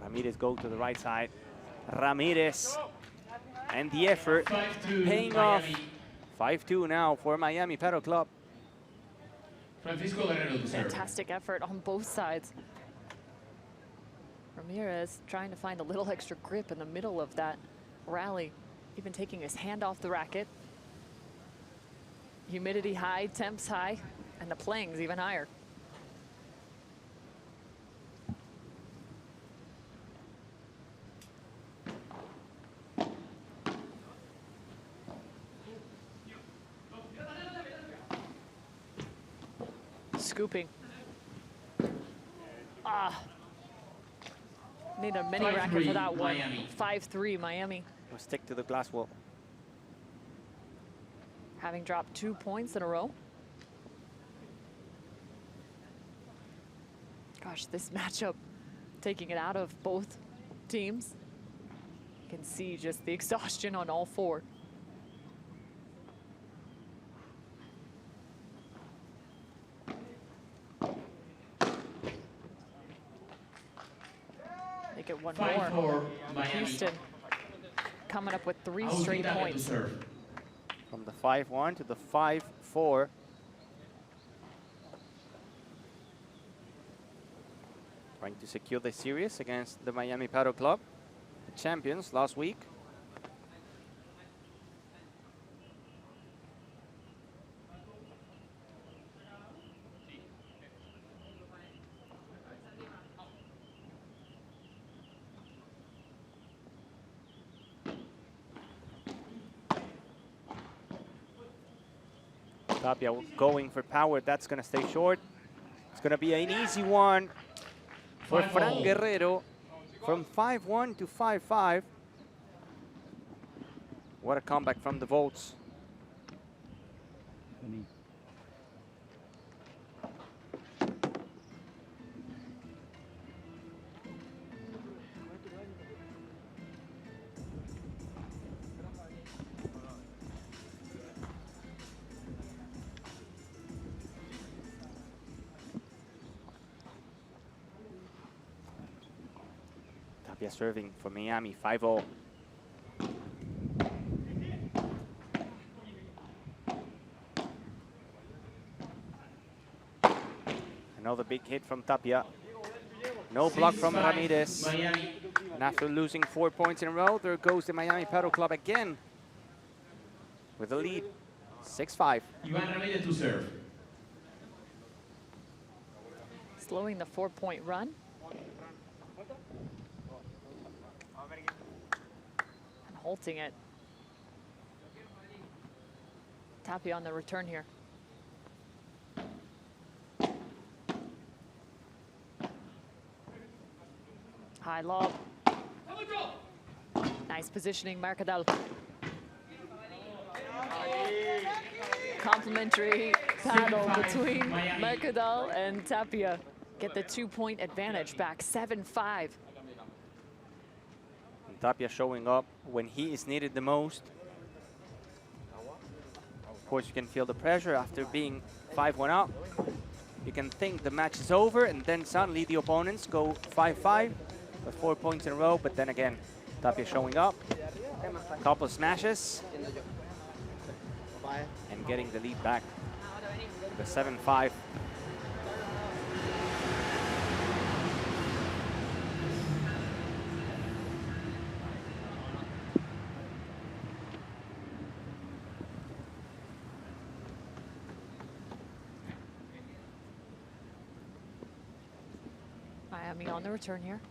Ramirez go to the right side. Ramirez and the effort paying off. 5-2 now for Miami Padel Club. Francisco Guerrero to serve. Fantastic effort on both sides. Ramirez trying to find a little extra grip in the middle of that rally, even taking his hand off the racket. Humidity high, temps high, and the playing's even higher. Scooping. Need a mini racket for that one. 5-3 Miami. We'll stick to the glass wall. Having dropped 2 points in a row. Gosh, this matchup taking it out of both teams. You can see just the exhaustion on all 4. Make it 1 more. Houston coming up with 3 straight points. From the 5-1 to the 5-4. Trying to secure the series against the Miami Padel Club, the champions last week. Tapia going for power, that's going to stay short. It's going to be an easy one for Fran Guerrero from 5-1 to 5-5. What a comeback from the Volts. Tapia serving for Miami, 5-0. Another big hit from Tapia. No block from Ramirez. And after losing 4 points in a row, there goes the Miami Padel Club again with a lead, 6-5. Iván Ramirez to serve. Slowing the 4-point run. And halting it. Tapia on the return here. High lob. Nice positioning, Mercadal. Complimentary paddle between Mercadal and Tapia. Get the 2-point advantage back, 7-5. Tapia showing up when he is needed the most. Of course, you can feel the pressure after being 5-1 up. You can think the match is over, and then suddenly the opponents go 5-5. with 4 points in a row, but then again, Tapia showing up. Couple smashes. And getting the lead back. The 7-5. Miami on the return here.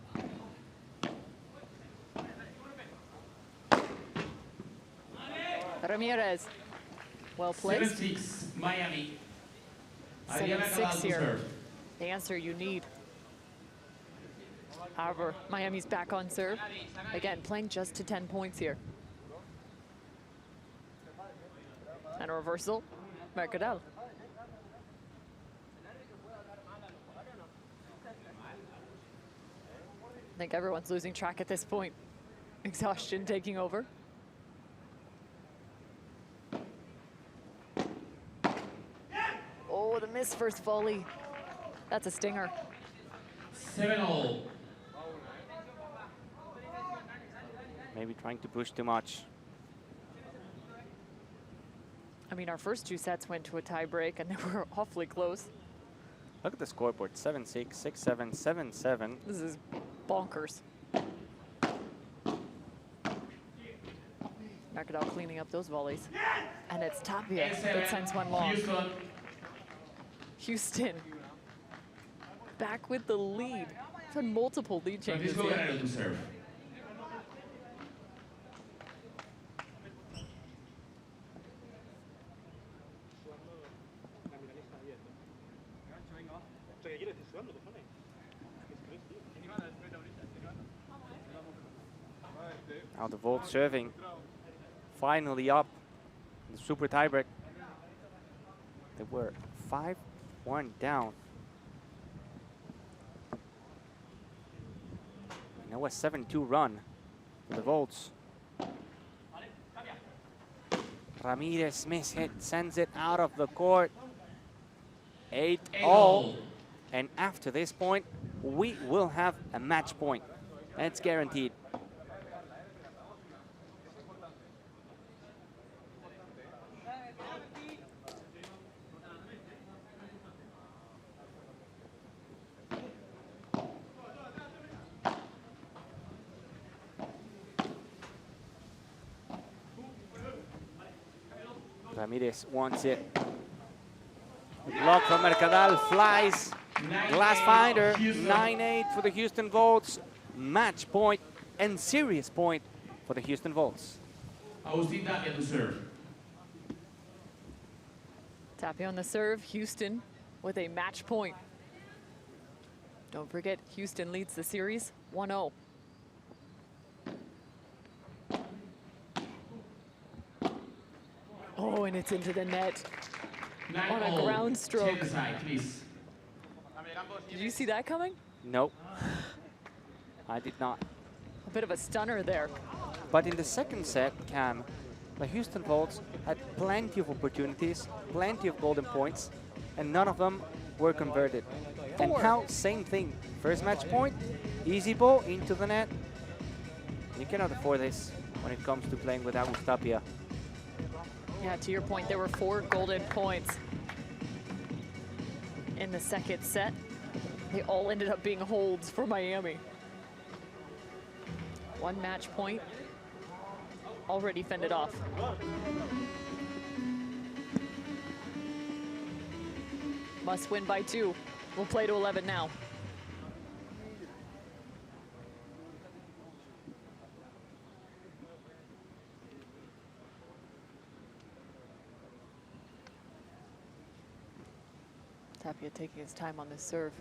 Ramirez. Well placed. 7-6, Miami. 7-6 here. The answer you need. However, Miami's back on serve. Again, playing just to 10 points here. And a reversal, Mercadal. I think everyone's losing track at this point. Exhaustion taking over. Oh, the missed first volley. That's a stinger. 7-all. Maybe trying to push too much. I mean, our first 2 sets went to a tie break and they were awfully close. Look at the scoreboard, 7-6, 6-7, 7-7. This is bonkers. Mercadal cleaning up those volleys. And it's Tapia that sends one long. Houston back with the lead. We've had multiple lead changes Francisco here. Guerrero to serve. Now the Volt serving. Finally up. The super tiebreak. They were 5-1 down. Now a 7-2 run for the Volts. Ramirez miss hit, sends it out of the court. 8-all. And after this point, we will have a match point. That's guaranteed. Ramirez wants it. The block from Mercadal flies. Glass finder, 9-8 for the Houston Volts. Match point and serious point for the Houston Volts. Agustín Tapia to serve. Tapia on the serve, Houston with a match point. Don't forget, Houston leads the series 1-0. Oh, and it's into the net on a ground stroke. Check the side, please. Did you see that coming? Nope, I did not. A bit of a stunner there. But in the second set, Cam, the Houston Volts had plenty of opportunities, plenty of golden points, and none of them were converted. And now, same thing. First match point, easy ball into the net. You cannot afford this when it comes to playing with Agus Tapia. Yeah, to your point, there were 4 golden points in the second set. They all ended up being holds for Miami. 1 match point already fended off. Must win by 2. We'll play to 11 now. Tapia taking his time on this serve.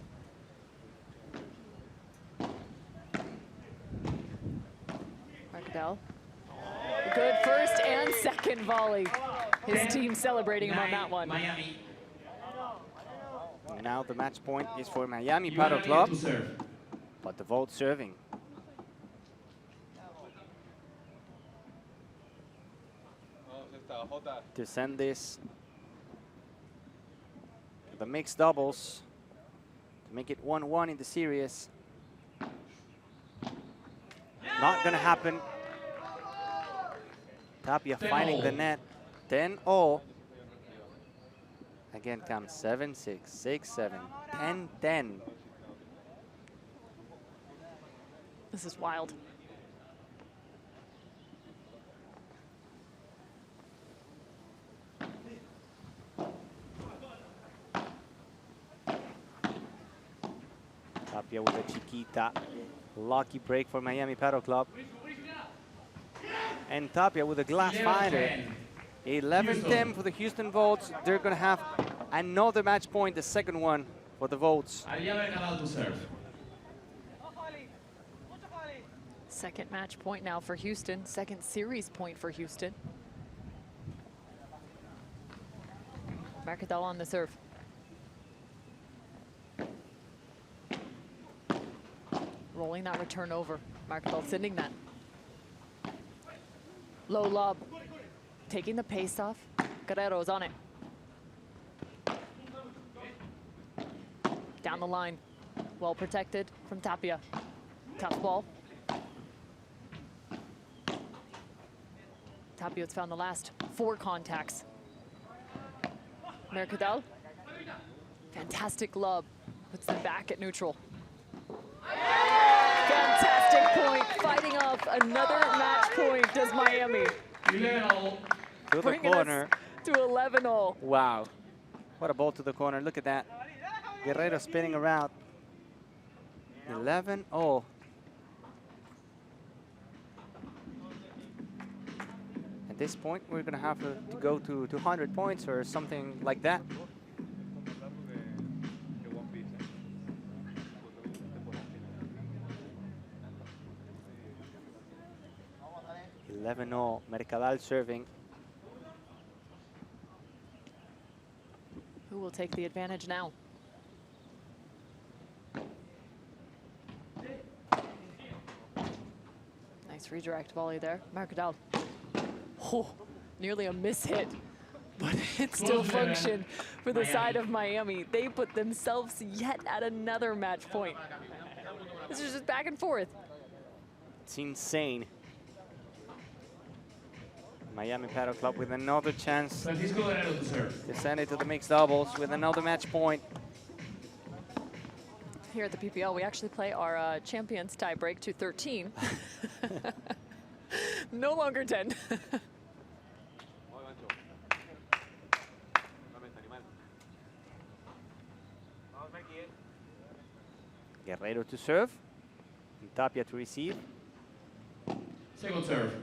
Mercadal. Good first and second volley. His team celebrating him on that one. Miami. Now the match point is for Miami Iván Padel Ramírez Club, to serve. but the Volt serving. To send this to the mixed doubles to make it 1-1 in the series. Not gonna happen. Tapia finding the net. 10-0. Again comes 7-6, 6-7, 10-10. This is wild. Tapia with a chiquita. Lucky break for Miami Paddle Club. And Tapia with a glass finder. 11-10 for the Houston Volts. They're going to have another match point, the second one for the Volts. Mercadal to serve. Second match point now for Houston. Second series point for Houston. Mercadal on the serve. Rolling that return over. Mercadal sending that. Low lob. Taking the pace off. Guerrero's on it. Down the line. Well protected from Tapia. Tough ball. Tapia's found the last 4 contacts. Mercadal. Fantastic lob. Puts them back at neutral. Fantastic point. Fighting off another match point does Miami. 11-0. To the Bringing corner. us to 11-0. Wow. What a ball to the corner. Look at that. Guerrero spinning around. 11-0. At this point, we're going to have to go to 200 points or something like that. 11-0, Mercadal serving. Who will take the advantage now? Nice redirect volley there. Mercadal. Oh, nearly a miss hit, but it still functioned for the side of Miami. They put themselves yet at another match point. This is just back and forth. It's insane. Miami Paddle Club with another chance to send it to the mixed doubles with another match point. Here at the PPL, we actually play our champions tie break to 13. No longer 10. Guerrero to serve. And Tapia to receive. Second serve.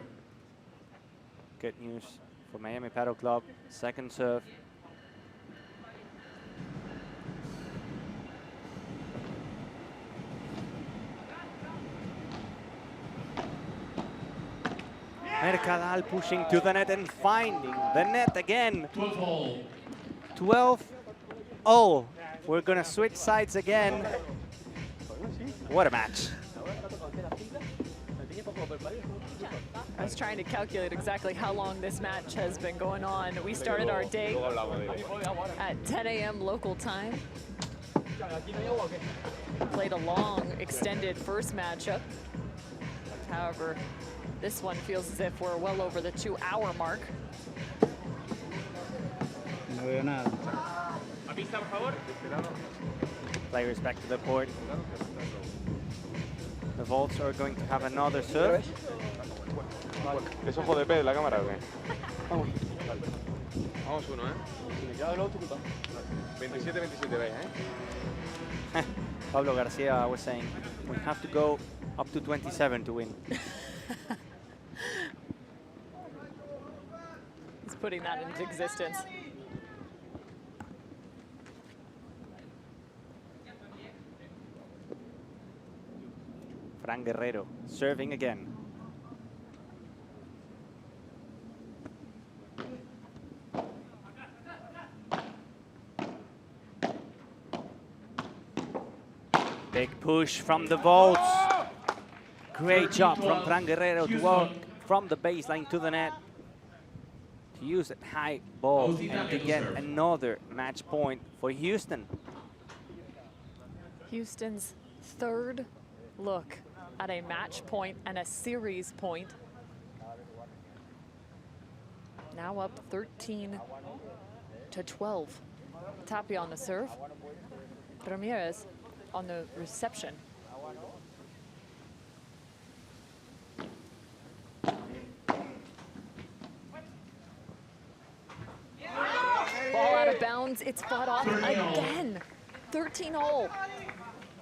Good news for Miami Paddle Club. Second serve. Mercadal pushing to the net and finding the net again. 12-0. We're going to switch sides again. What a match. I was trying to calculate exactly how long this match has been going on. We started our day at 10 a.m. local time. Played a long, extended first matchup. However, this one feels as if we're well over the 2-hour mark. No veo nada. Players back to the court. The Volts are going to have another serve. ¿Es ojo de pez la cámara o qué? Vamos. Vamos uno, ¿eh? Si me queda de nuevo, tu culpa. 27-27 vais, ¿eh? Pablo Garcia was saying, we have to go up to 27 to win. He's putting that into existence. Fran Guerrero serving again. Big push from the Volts. Great job from Fran Guerrero to walk from the baseline to the net. To use that high ball and to get another match point for Houston. Houston's third look at a match point and a series point. Now up 13 to 12. Tapia on the serve. Ramirez on the reception. Ball out of bounds. It's fought off again. 13-all.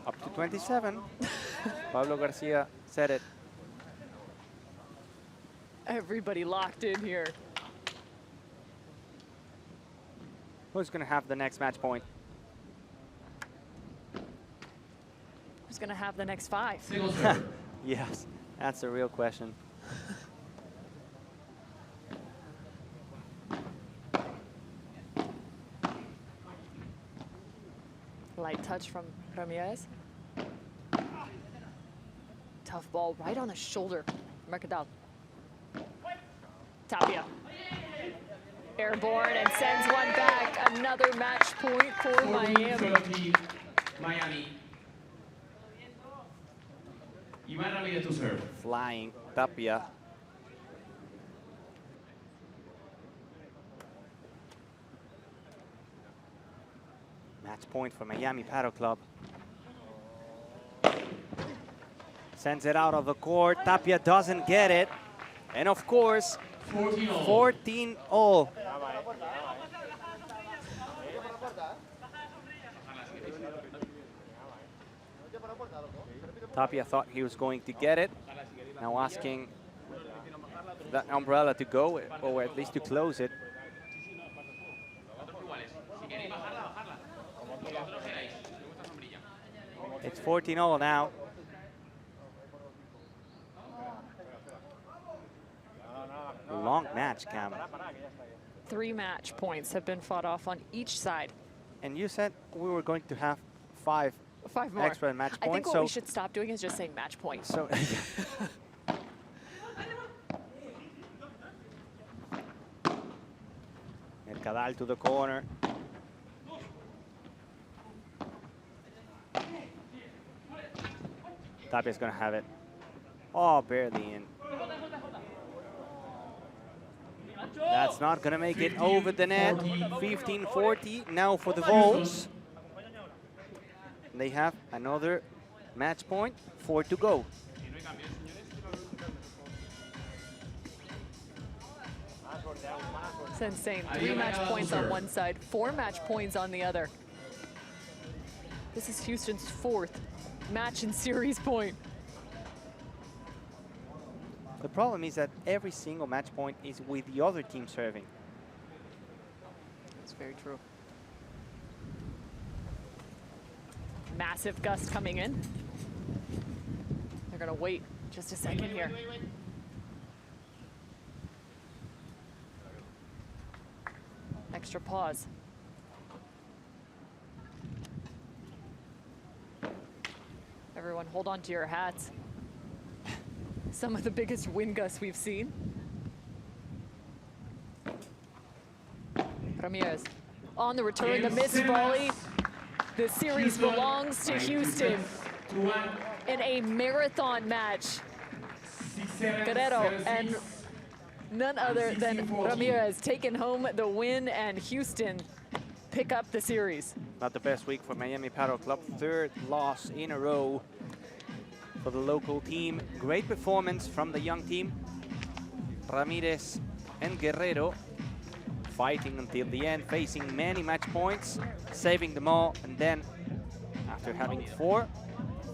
Up to 27. Pablo Garcia said it. Everybody locked in here. Who's going to have the next match point? Who's going to have the next 5? Yes, that's a real question. Light touch from Ramirez. Tough ball right on the shoulder. Mercadal. Tapia. Airborne and sends one back. Another match point for Miami. Miami. Iván Ramírez to serve. Flying Tapia. Match point for Miami Padel Club. Sends it out of the court. Tapia doesn't get it. And of course, 14-all. Tapia thought he was going to get it. Now asking that umbrella to go, or at least to close it. It's 14-all now. Long match, Cam. 3 match points have been fought off on each side. And you said we were going to have 5 more extra match points. I think what we should stop doing is just saying match points. So Mercadal to the corner. Tapia's gonna have it. Oh, barely in. That's not gonna make it over the net. 15-40 now for the Volts. They have another match point, 4 to go. It's insane. 3 match points on one side, 4 match points on the other. This is Houston's 4th match and series point. The problem is that every single match point is with the other team serving. That's very true. Massive gust coming in. They're gonna wait just a second here. Extra pause. Everyone hold on to your hats. Some of the biggest wind gusts we've seen. Ramirez on the return, the missed volley. The series belongs to Houston in a marathon match. Guerrero and none other than Ramirez taking home the win, and Houston pick up the series. Not the best week for Miami Padel Club. 3rd loss in a row for the local team. Great performance from the young team. Ramirez and Guerrero fighting until the end, facing many match points, saving them all, and then after having 4,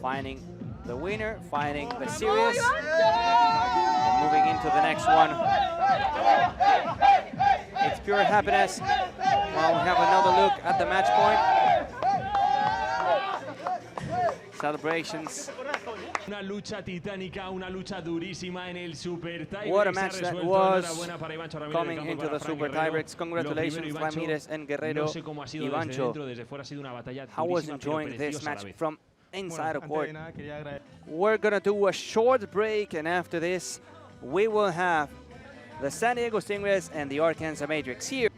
finding the winner, finding the series, and moving into the next one. It's pure happiness. While we have another look at the match point. Celebrations. Una lucha titánica, una lucha durísima en el Super Tiebreak. What a match that was, coming into the Super Tiebreaks. Congratulations, Ramirez and Guerrero. Ivancho, I was enjoying this match from inside the court. We're gonna do a short break, and after this, we will have the San Diego Stingrays and the Arkansas Matrix here.